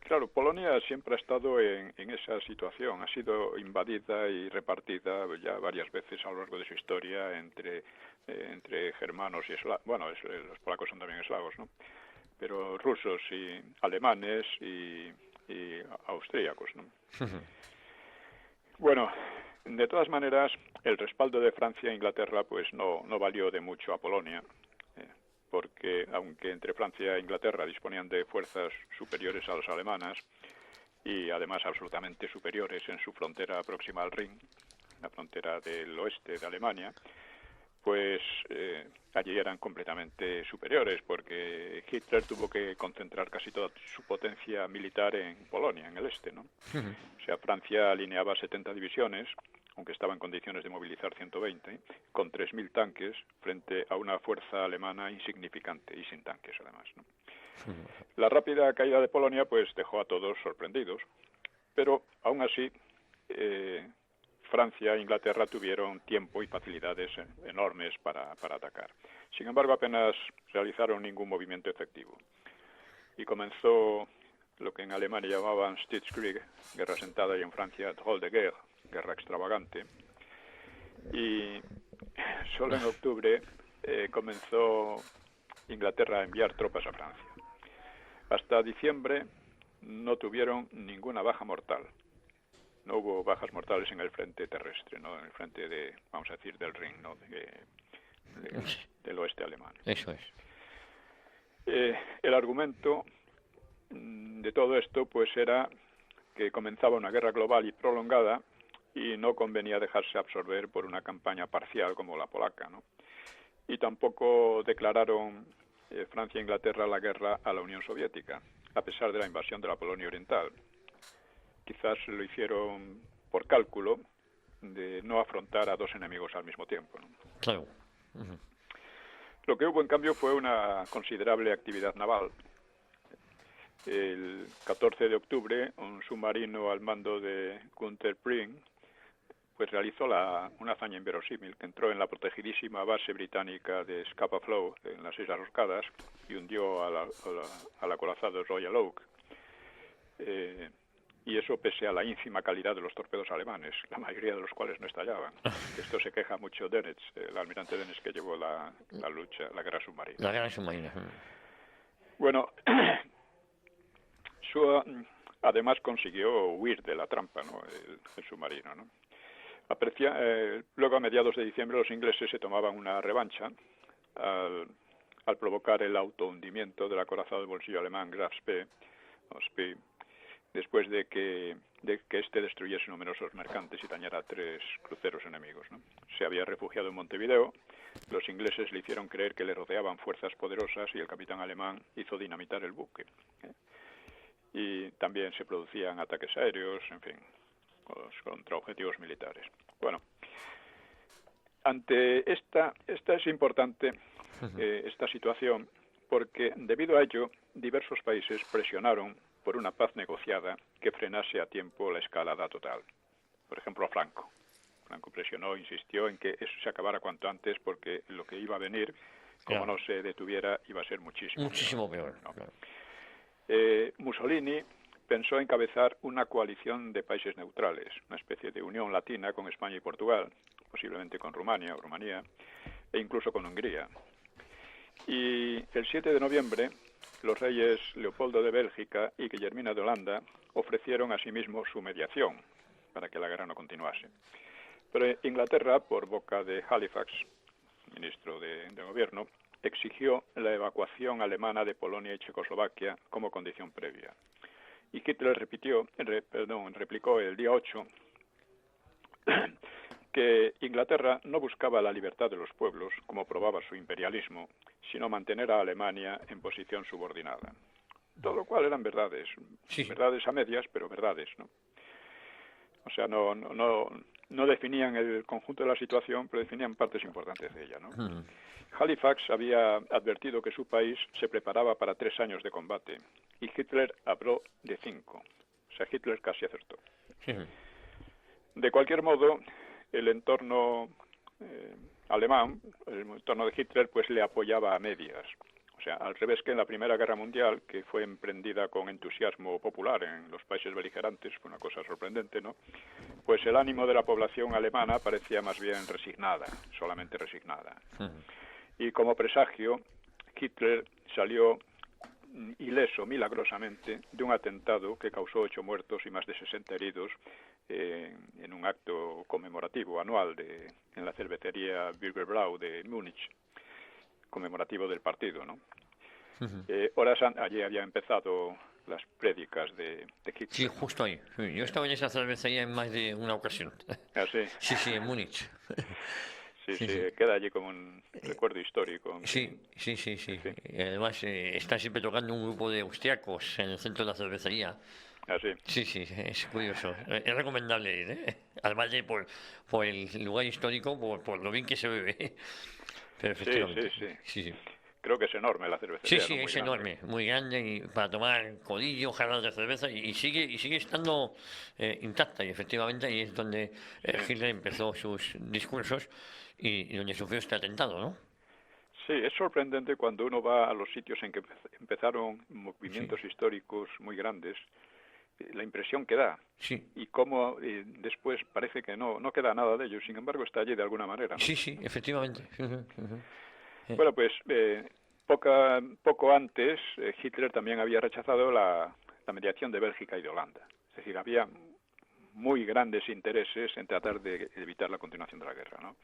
Claro, Polonia siempre ha estado en esa situación. Ha sido invadida y repartida ya varias veces a lo largo de su historia entre germanos y eslavos. Bueno, los polacos son también eslavos, ¿no? Pero rusos y alemanes y austríacos, ¿no? Bueno, de todas maneras, el respaldo de Francia e Inglaterra pues no valió de mucho a Polonia, porque aunque entre Francia e Inglaterra disponían de fuerzas superiores a las alemanas y además absolutamente superiores en su frontera próxima al Rin, la frontera del oeste de Alemania, pues allí eran completamente superiores, porque Hitler tuvo que concentrar casi toda su potencia militar en Polonia, en el este, ¿no? O sea, Francia alineaba 70 divisiones, aunque estaba en condiciones de movilizar 120, con 3.000 tanques, frente a una fuerza alemana insignificante y sin tanques, además, ¿no? La rápida caída de Polonia pues dejó a todos sorprendidos, pero aún así Francia e Inglaterra tuvieron tiempo y facilidades enormes para atacar. Sin embargo, apenas realizaron ningún movimiento efectivo. Y comenzó lo que en Alemania llamaban Stichkrieg, guerra sentada, y en Francia Drôle de guerre, guerra extravagante. Y solo en octubre comenzó Inglaterra a enviar tropas a Francia. Hasta diciembre no tuvieron ninguna baja mortal. No hubo bajas mortales en el frente terrestre, ¿no? En el frente de, vamos a decir, del Rin, ¿no? Del oeste alemán. Eso es. El argumento de todo esto pues era que comenzaba una guerra global y prolongada y no convenía dejarse absorber por una campaña parcial como la polaca, ¿no? Y tampoco declararon Francia e Inglaterra la guerra a la Unión Soviética, a pesar de la invasión de la Polonia Oriental. Quizás lo hicieron por cálculo de no afrontar a dos enemigos al mismo tiempo, ¿no? Claro. Lo que hubo, en cambio, fue una considerable actividad naval. El 14 de octubre, un submarino al mando de Günther Pring pues realizó una hazaña inverosímil, que entró en la protegidísima base británica de Scapa Flow, en las Islas Orcadas, y hundió al acorazado Royal Oak. Y eso pese a la ínfima calidad de los torpedos alemanes, la mayoría de los cuales no estallaban. Esto se queja mucho Dönitz, el almirante Dönitz, que llevó la guerra submarina. La guerra submarina. Bueno, además consiguió huir de la trampa, ¿no? El submarino, ¿no? Luego, a mediados de diciembre, los ingleses se tomaban una revancha al provocar el autohundimiento del acorazado de bolsillo alemán Graf Spee, después de que éste destruyese numerosos mercantes y dañara 3 cruceros enemigos, ¿no? Se había refugiado en Montevideo, los ingleses le hicieron creer que le rodeaban fuerzas poderosas y el capitán alemán hizo dinamitar el buque. Y también se producían ataques aéreos, en fin, contra objetivos militares. Bueno, ante esta es importante esta situación, porque debido a ello diversos países presionaron por una paz negociada que frenase a tiempo la escalada total. Por ejemplo, Franco presionó, insistió en que eso se acabara cuanto antes, porque lo que iba a venir, como no se detuviera, iba a ser muchísimo peor. ¿No? Claro. Mussolini pensó encabezar una coalición de países neutrales, una especie de unión latina con España y Portugal, posiblemente con Rumanía e incluso con Hungría. Y el 7 de noviembre, los reyes Leopoldo de Bélgica y Guillermina de Holanda ofrecieron asimismo su mediación para que la guerra no continuase. Pero Inglaterra, por boca de Halifax, ministro de gobierno, exigió la evacuación alemana de Polonia y Checoslovaquia como condición previa. Y Hitler replicó el día 8 que Inglaterra no buscaba la libertad de los pueblos, como probaba su imperialismo, sino mantener a Alemania en posición subordinada. Todo lo cual eran verdades, Sí. verdades a medias, pero verdades, ¿no? O sea, no definían el conjunto de la situación, pero definían partes importantes de ella, ¿no? Halifax había advertido que su país se preparaba para 3 años de combate y Hitler habló de 5. O sea, Hitler casi acertó. Sí. De cualquier modo, el entorno alemán, el entorno de Hitler, pues le apoyaba a medias. O sea, al revés que en la Primera Guerra Mundial, que fue emprendida con entusiasmo popular en los países beligerantes, fue una cosa sorprendente, ¿no? Pues el ánimo de la población alemana parecía más bien resignada, solamente resignada. Y como presagio, Hitler salió ileso milagrosamente de un atentado que causó 8 muertos y más de 60 heridos en un acto conmemorativo anual en la cervecería Bürgerbräu de Múnich, conmemorativo del partido, ¿no? Allí había empezado las prédicas de Hitler. Sí, justo ahí. Sí, yo estaba en esa cervecería en más de una ocasión. ¿Ah, sí? Sí, en Múnich. Sí, queda allí como un recuerdo histórico. Sí. Y además está siempre tocando un grupo de austriacos en el centro de la cervecería. ¿Ah, sí? Sí, es curioso. Es recomendable ir, ¿eh? Además de por el lugar histórico, por lo bien que se bebe. Pero efectivamente. Sí. Creo que es enorme la cervecería. Sí, ¿no? es enorme, muy grande, y para tomar codillo, jarras de cerveza, y sigue estando intacta, y efectivamente ahí es donde Hitler empezó sus discursos y donde sufrió este atentado, ¿no? Sí, es sorprendente cuando uno va a los sitios en que empezaron movimientos históricos muy grandes, la impresión que da. Sí. Y cómo después parece que no queda nada de ello, sin embargo está allí de alguna manera, ¿no? Sí, efectivamente. Bueno, pues poco antes Hitler también había rechazado la mediación de Bélgica y de Holanda. Es decir, había muy grandes intereses en tratar de evitar la continuación de la guerra, ¿no?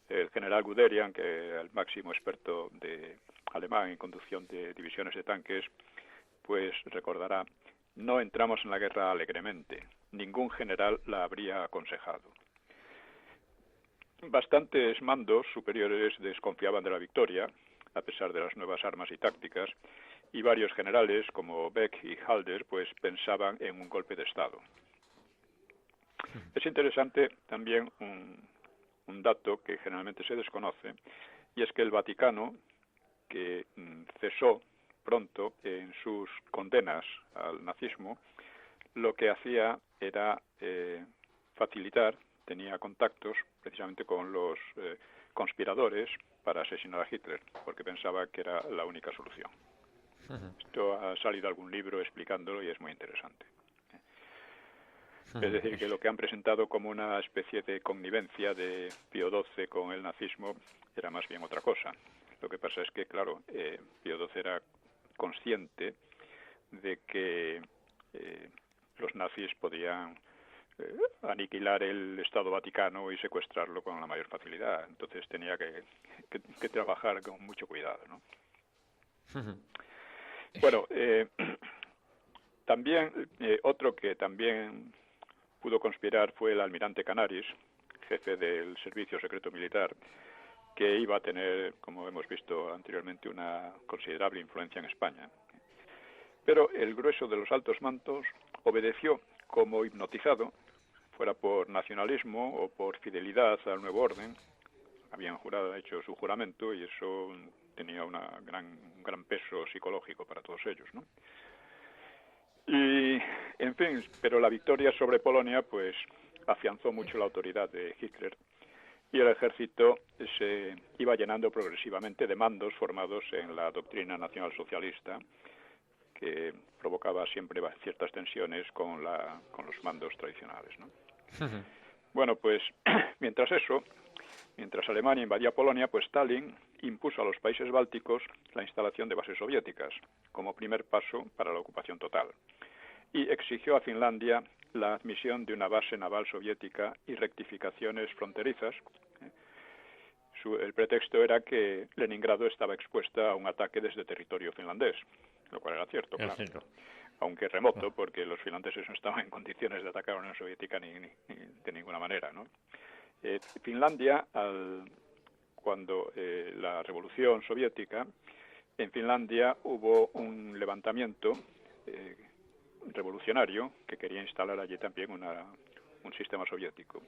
El general Guderian, que era el máximo experto alemán en conducción de divisiones de tanques, pues recordará: no entramos en la guerra alegremente. Ningún general la habría aconsejado. Bastantes mandos superiores desconfiaban de la victoria, a pesar de las nuevas armas y tácticas, y varios generales, como Beck y Halder, pues pensaban en un golpe de Estado. Es interesante también un dato que generalmente se desconoce, y es que el Vaticano, que cesó pronto en sus condenas al nazismo, lo que hacía era facilitar, tenía contactos precisamente con los conspiradores para asesinar a Hitler, porque pensaba que era la única solución. Esto ha salido algún libro explicándolo y es muy interesante. Es decir, que lo que han presentado como una especie de connivencia de Pío XII con el nazismo era más bien otra cosa. Lo que pasa es que, claro, Pío XII era consciente de que los nazis podían aniquilar el Estado Vaticano y secuestrarlo con la mayor facilidad. Entonces tenía que trabajar con mucho cuidado, ¿no? Bueno, también otro que también pudo conspirar fue el almirante Canaris, jefe del Servicio Secreto Militar, que iba a tener, como hemos visto anteriormente, una considerable influencia en España. Pero el grueso de los altos mandos obedeció como hipnotizado, fuera por nacionalismo o por fidelidad al nuevo orden. Habían hecho su juramento y eso tenía un gran peso psicológico para todos ellos, ¿no? Y, en fin, pero la victoria sobre Polonia pues afianzó mucho la autoridad de Hitler y el ejército se iba llenando progresivamente de mandos formados en la doctrina nacionalsocialista, que provocaba siempre ciertas tensiones con los mandos tradicionales, ¿no? Bueno, pues mientras Alemania invadía Polonia, pues Stalin impuso a los países bálticos la instalación de bases soviéticas como primer paso para la ocupación total y exigió a Finlandia la admisión de una base naval soviética y rectificaciones fronterizas. El pretexto era que Leningrado estaba expuesta a un ataque desde territorio finlandés, lo cual era cierto, claro. Aunque remoto, porque los finlandeses no estaban en condiciones de atacar a la Unión Soviética ni de ninguna manera, ¿no? Finlandia, cuando la revolución soviética, en Finlandia hubo un levantamiento revolucionario que quería instalar allí también un sistema soviético.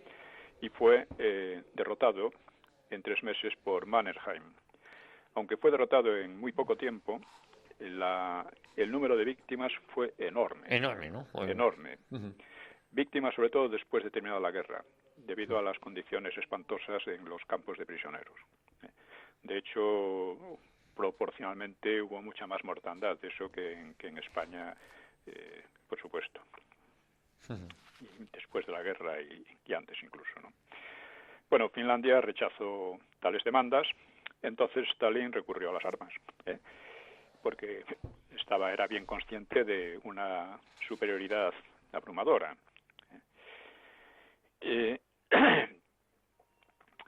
Y fue derrotado en 3 meses por Mannerheim. Aunque fue derrotado en muy poco tiempo, el número de víctimas fue enorme. Enorme, ¿no? Bueno. Enorme. Víctimas sobre todo después de terminada la guerra, debido a las condiciones espantosas en los campos de prisioneros. De hecho, proporcionalmente hubo mucha más mortandad, eso que en España, por supuesto. Y después de la guerra y antes incluso, ¿no? Bueno, Finlandia rechazó tales demandas, entonces Stalin recurrió a las armas, porque era bien consciente de una superioridad abrumadora.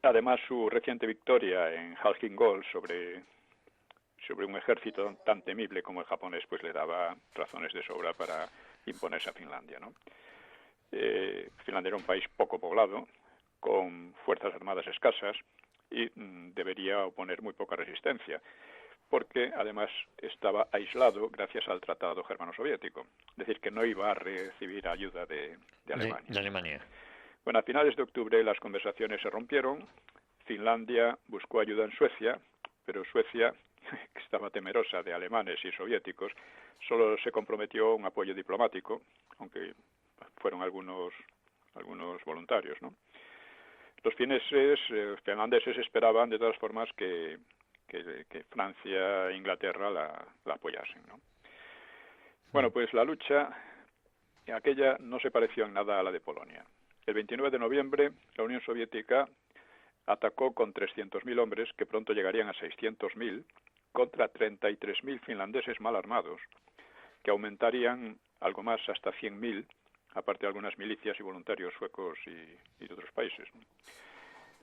Además, su reciente victoria en Halkingol sobre un ejército tan temible como el japonés, pues le daba razones de sobra para imponerse a Finlandia, ¿no? Finlandia era un país poco poblado, con fuerzas armadas escasas, y debería oponer muy poca resistencia, porque además estaba aislado gracias al Tratado Germano-Soviético, es decir, que no iba a recibir ayuda de Alemania. De Alemania. Bueno, a finales de octubre las conversaciones se rompieron. Finlandia buscó ayuda en Suecia, pero Suecia, que estaba temerosa de alemanes y soviéticos, solo se comprometió a un apoyo diplomático, aunque fueron algunos voluntarios, ¿no? Los finlandeses esperaban, de todas formas, que Francia e Inglaterra la apoyasen, ¿no? Bueno, pues la lucha aquella no se pareció en nada a la de Polonia. El 29 de noviembre, la Unión Soviética atacó con 300.000 hombres, que pronto llegarían a 600.000, contra 33.000 finlandeses mal armados, que aumentarían algo más hasta 100.000, aparte de algunas milicias y voluntarios suecos y de otros países.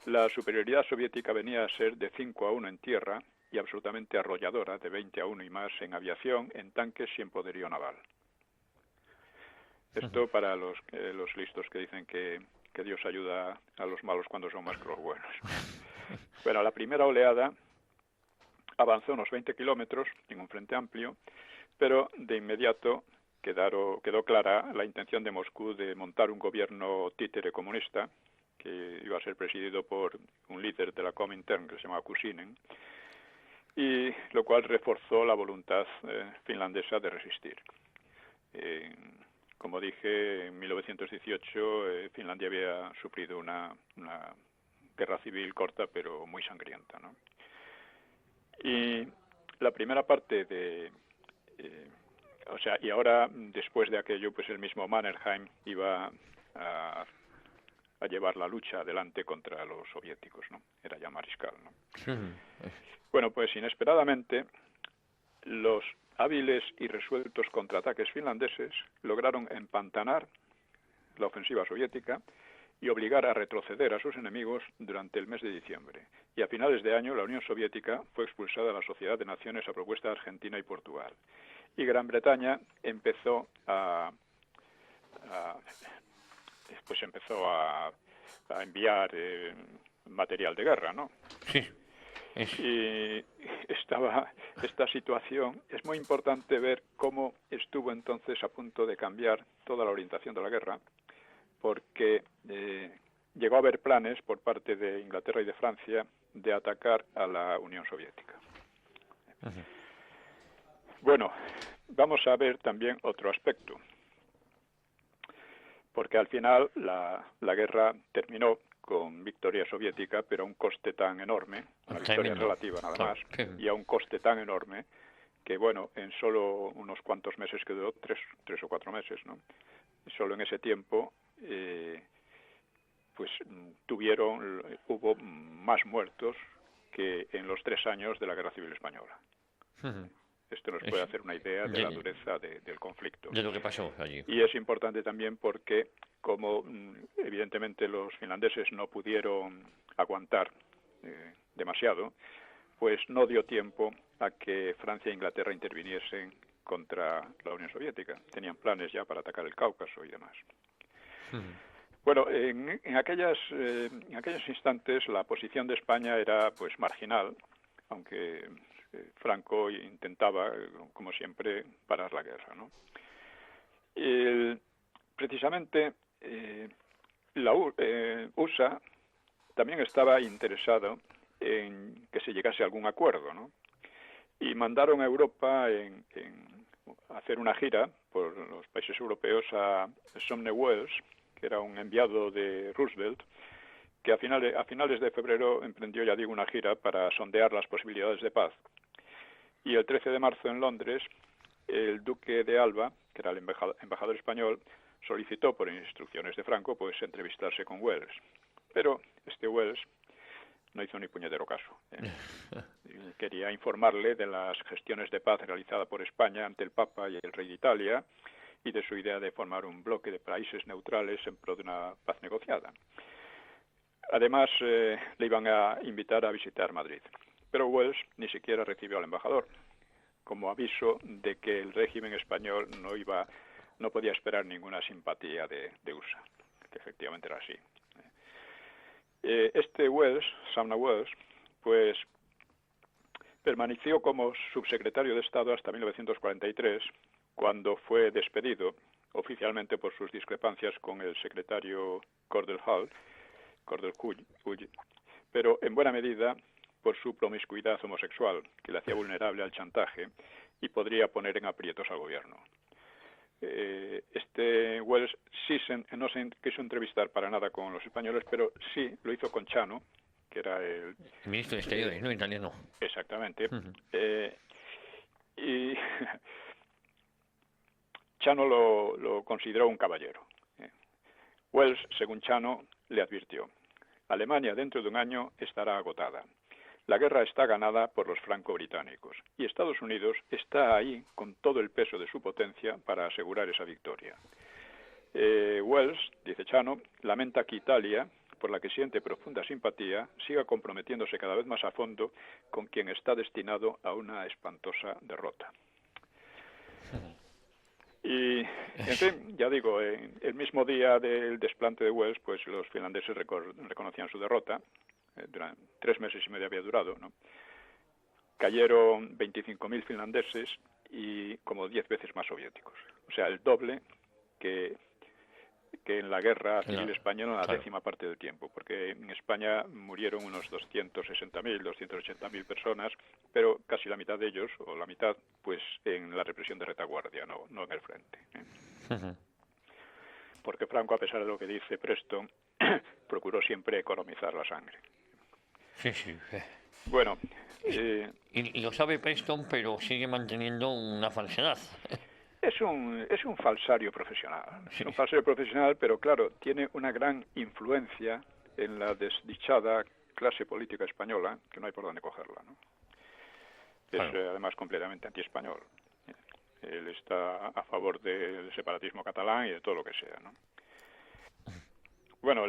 La superioridad soviética venía a ser de 5-1 en tierra y absolutamente arrolladora, de 20-1 y más en aviación, en tanques y en poderío naval. Esto para los listos que dicen que Dios ayuda a los malos cuando son más que los buenos. Bueno, la primera oleada avanzó unos 20 kilómetros en un frente amplio, pero de inmediato quedó clara la intención de Moscú de montar un gobierno títere comunista, que iba a ser presidido por un líder de la Comintern que se llamaba Kuusinen, y lo cual reforzó la voluntad finlandesa de resistir. Como dije, en 1918 Finlandia había sufrido una guerra civil corta pero muy sangrienta, ¿no? Y la primera parte y ahora, después de aquello, pues el mismo Mannerheim iba a llevar la lucha adelante contra los soviéticos, ¿no? Era ya mariscal, ¿no? Bueno, pues inesperadamente, los hábiles y resueltos contraataques finlandeses lograron empantanar la ofensiva soviética y obligar a retroceder a sus enemigos durante el mes de diciembre. Y a finales de año la Unión Soviética fue expulsada de la Sociedad de Naciones a propuesta de Argentina y Portugal. Y Gran Bretaña empezó a enviar material de guerra, ¿no? Sí. Y esta situación, es muy importante ver cómo estuvo entonces a punto de cambiar toda la orientación de la guerra, porque llegó a haber planes por parte de Inglaterra y de Francia de atacar a la Unión Soviética. Bueno, vamos a ver también otro aspecto, porque al final la guerra terminó con victoria soviética, pero a un coste tan enorme, una victoria relativa nada más, y a un coste tan enorme que, bueno, en solo unos cuantos meses, que duró 3 o 4 meses, ¿no? Solo en ese tiempo, hubo más muertos que en los 3 años de la Guerra Civil Española. Esto nos puede hacer una idea de la dureza del conflicto. De lo que pasó allí. Y es importante también porque, como evidentemente los finlandeses no pudieron aguantar demasiado, pues no dio tiempo a que Francia e Inglaterra interviniesen contra la Unión Soviética. Tenían planes ya para atacar el Cáucaso y demás. Bueno, en aquellos instantes la posición de España era pues marginal, aunque Franco intentaba, como siempre, parar la guerra, ¿no? Precisamente la USA también estaba interesado en que se llegase a algún acuerdo, ¿no? Y mandaron a Europa en hacer una gira por los países europeos a Sumner Welles, que era un enviado de Roosevelt, que a finales de febrero emprendió, ya digo, una gira para sondear las posibilidades de paz. Y el 13 de marzo en Londres, el duque de Alba, que era el embajador español, solicitó por instrucciones de Franco pues entrevistarse con Welles. Pero este Welles no hizo ni puñetero caso. Quería informarle de las gestiones de paz realizadas por España ante el Papa y el rey de Italia y de su idea de formar un bloque de países neutrales en pro de una paz negociada. Además, le iban a invitar a visitar Madrid. Pero Welles ni siquiera recibió al embajador, como aviso de que el régimen español no podía esperar ninguna simpatía de USA, que efectivamente era así. Este Welles, Sumner Welles, pues permaneció como subsecretario de Estado hasta 1943, cuando fue despedido oficialmente por sus discrepancias con el secretario Cordell Hull, pero en buena medida por su promiscuidad homosexual, que le hacía vulnerable al chantaje y podría poner en aprietos al gobierno. Este Welles no se quiso entrevistar para nada con los españoles, pero sí lo hizo con Chano, que era el ministro de Exteriores, ¿no? Italiano. Exactamente. Y Chano lo consideró un caballero. Welles, según Chano, le advirtió: Alemania dentro de un año estará agotada. La guerra está ganada por los franco-británicos y Estados Unidos está ahí con todo el peso de su potencia para asegurar esa victoria. Welles, dice Chano, lamenta que Italia, por la que siente profunda simpatía, siga comprometiéndose cada vez más a fondo con quien está destinado a una espantosa derrota. Y, en fin, ya digo, el mismo día del desplante de Welles, pues los finlandeses reconocían su derrota. Durante 3 meses y medio había durado, ¿no? Cayeron 25.000 finlandeses y como 10 veces más soviéticos. O sea, el doble que en la guerra civil española, la décima parte del tiempo, porque en España murieron unos 260.000, 280.000 personas, pero casi la mitad de ellos, o la mitad, pues en la represión de retaguardia, no en el frente. Porque Franco, a pesar de lo que dice Preston, procuró siempre economizar la sangre. Sí. Bueno. Y lo sabe Preston, pero sigue manteniendo una falsedad. Es un falsario profesional. Sí. Es un falsario profesional, pero claro, tiene una gran influencia en la desdichada clase política española, que no hay por dónde cogerla, ¿no? Es además completamente antiespañol. Él está a favor del separatismo catalán y de todo lo que sea, ¿no? Bueno,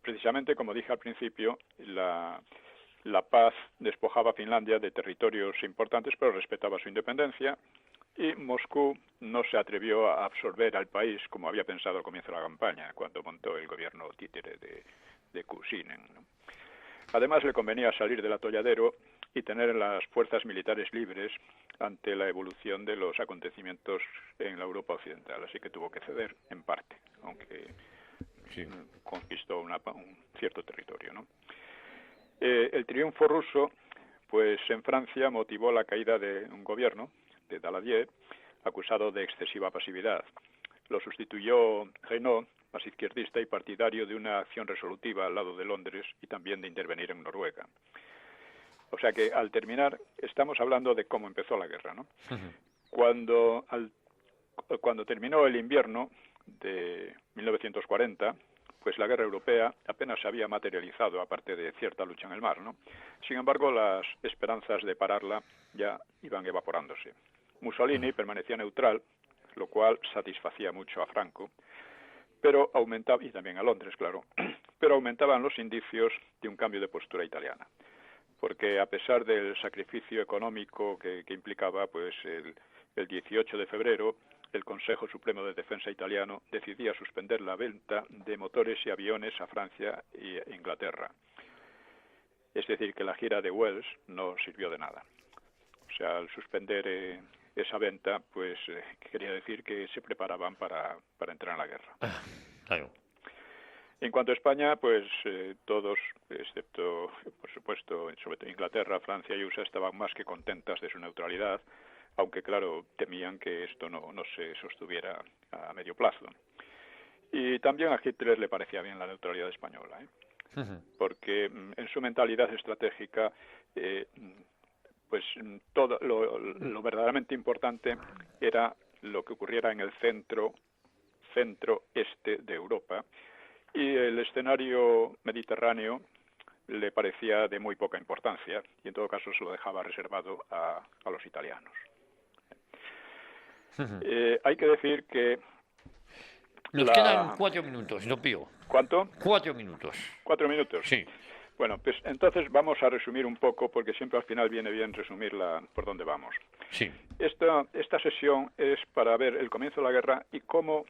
precisamente como dije al principio, la paz despojaba a Finlandia de territorios importantes, pero respetaba su independencia, y Moscú no se atrevió a absorber al país como había pensado al comienzo de la campaña, cuando montó el gobierno títere de Kuusinen, ¿no? Además, le convenía salir del atolladero y tener las fuerzas militares libres ante la evolución de los acontecimientos en la Europa occidental, así que tuvo que ceder en parte, aunque conquistó un cierto territorio, ¿no? El triunfo ruso, pues en Francia motivó la caída de un gobierno, de Daladier, acusado de excesiva pasividad. Lo sustituyó Renaud, más izquierdista y partidario de una acción resolutiva al lado de Londres y también de intervenir en Noruega. O sea que al terminar, estamos hablando de cómo empezó la guerra, ¿no? Cuando terminó el invierno de 1940, pues la guerra europea apenas se había materializado, aparte de cierta lucha en el mar, ¿no? Sin embargo, las esperanzas de pararla ya iban evaporándose. Mussolini permanecía neutral, lo cual satisfacía mucho a Franco, pero aumentaba, y también a Londres, claro, pero aumentaban los indicios de un cambio de postura italiana, porque a pesar del sacrificio económico que implicaba, pues el 18 de febrero el Consejo Supremo de Defensa italiano decidía suspender la venta de motores y aviones a Francia e Inglaterra. Es decir, que la gira de Wells no sirvió de nada. O sea, al suspender esa venta, pues quería decir que se preparaban para entrar en la guerra. Claro. En cuanto a España, pues todos, excepto, por supuesto, sobre todo Inglaterra, Francia y USA, estaban más que contentas de su neutralidad, aunque, claro, temían que esto no se sostuviera a medio plazo. Y también a Hitler le parecía bien la neutralidad española, porque en su mentalidad estratégica, pues todo lo verdaderamente importante era lo que ocurriera en el centro-este de Europa, y el escenario mediterráneo le parecía de muy poca importancia, y en todo caso se lo dejaba reservado a los italianos. Hay que decir que... Nos quedan 4 minutos, no Pío. ¿Cuánto? 4 minutos. 4 minutos. Sí. Bueno, pues entonces vamos a resumir un poco, porque siempre al final viene bien resumirla por dónde vamos. Sí. Esta sesión es para ver el comienzo de la guerra y cómo,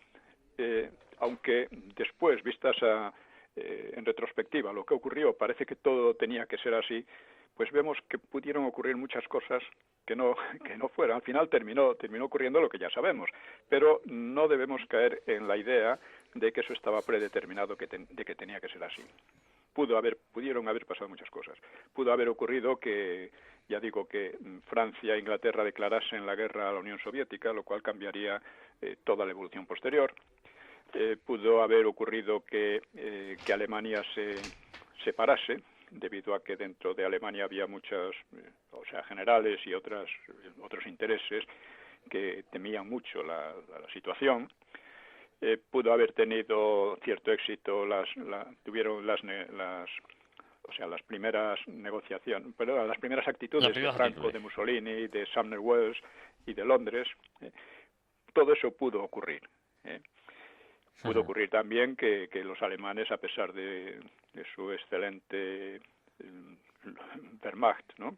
aunque después, vistas en retrospectiva, lo que ocurrió, parece que todo tenía que ser así, pues vemos que pudieron ocurrir muchas cosas que no fueran. Al final terminó ocurriendo lo que ya sabemos, pero no debemos caer en la idea de que eso estaba predeterminado, de que tenía que ser así. Pudieron haber pasado muchas cosas. Pudo haber ocurrido que, ya digo, que Francia e Inglaterra declarasen la guerra a la Unión Soviética, lo cual cambiaría toda la evolución posterior. Pudo haber ocurrido que Alemania se separase, debido a que dentro de Alemania había muchos, generales y otros intereses que temían mucho la situación. Pudo haber tenido cierto éxito, tuvieron las primeras negociaciones, pero las primeras actitudes de Franco, de Mussolini, de Sumner Welles y de Londres. Todo eso pudo ocurrir. Pudo ocurrir también que los alemanes, a pesar de su excelente Wehrmacht, ¿no?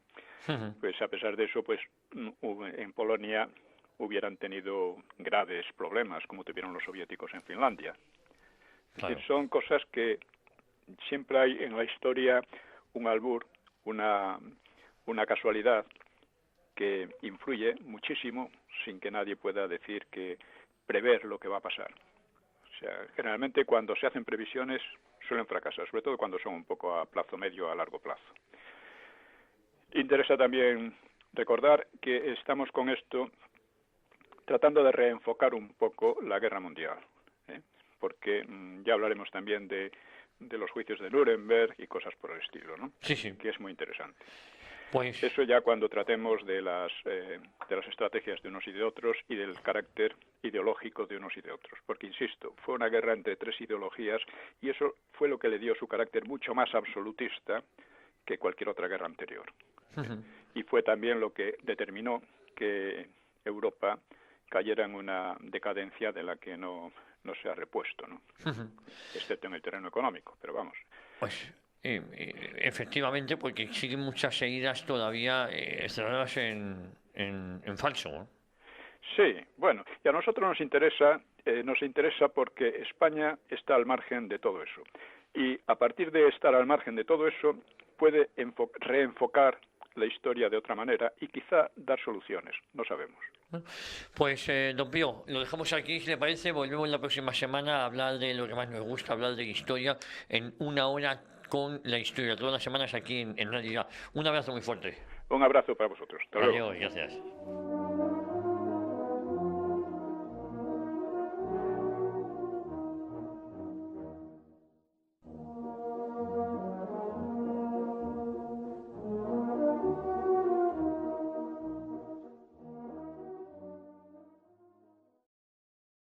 Pues a pesar de eso, pues en Polonia hubieran tenido graves problemas, como tuvieron los soviéticos en Finlandia. Claro. Son cosas que siempre hay en la historia un albur, una casualidad que influye muchísimo sin que nadie pueda decir que prever lo que va a pasar. O sea, generalmente cuando se hacen previsiones suelen fracasar, sobre todo cuando son un poco a plazo medio, a largo plazo. Interesa también recordar que estamos con esto tratando de reenfocar un poco la guerra mundial, porque ya hablaremos también de los juicios de Nuremberg y cosas por el estilo, ¿no? Sí. Que es muy interesante. Pues... Eso ya cuando tratemos de las estrategias de unos y de otros y del carácter ideológico de unos y de otros. Porque, insisto, fue una guerra entre 3 ideologías y eso fue lo que le dio su carácter mucho más absolutista que cualquier otra guerra anterior. Y fue también lo que determinó que Europa cayera en una decadencia de la que no se ha repuesto, ¿no? Excepto en el terreno económico, pero vamos. Pues... efectivamente, porque siguen muchas heridas todavía cerradas en falso, ¿no? Sí, bueno, y a nosotros nos interesa porque España está al margen de todo eso. Y a partir de estar al margen de todo eso, puede reenfocar la historia de otra manera y quizá dar soluciones, no sabemos. Pues, don Pío, lo dejamos aquí, si le parece, volvemos la próxima semana a hablar de lo que más nos gusta, hablar de historia en una hora con la historia, todas las semanas aquí en Realidad. Un abrazo muy fuerte. Un abrazo para vosotros. Hasta luego. Adiós, gracias.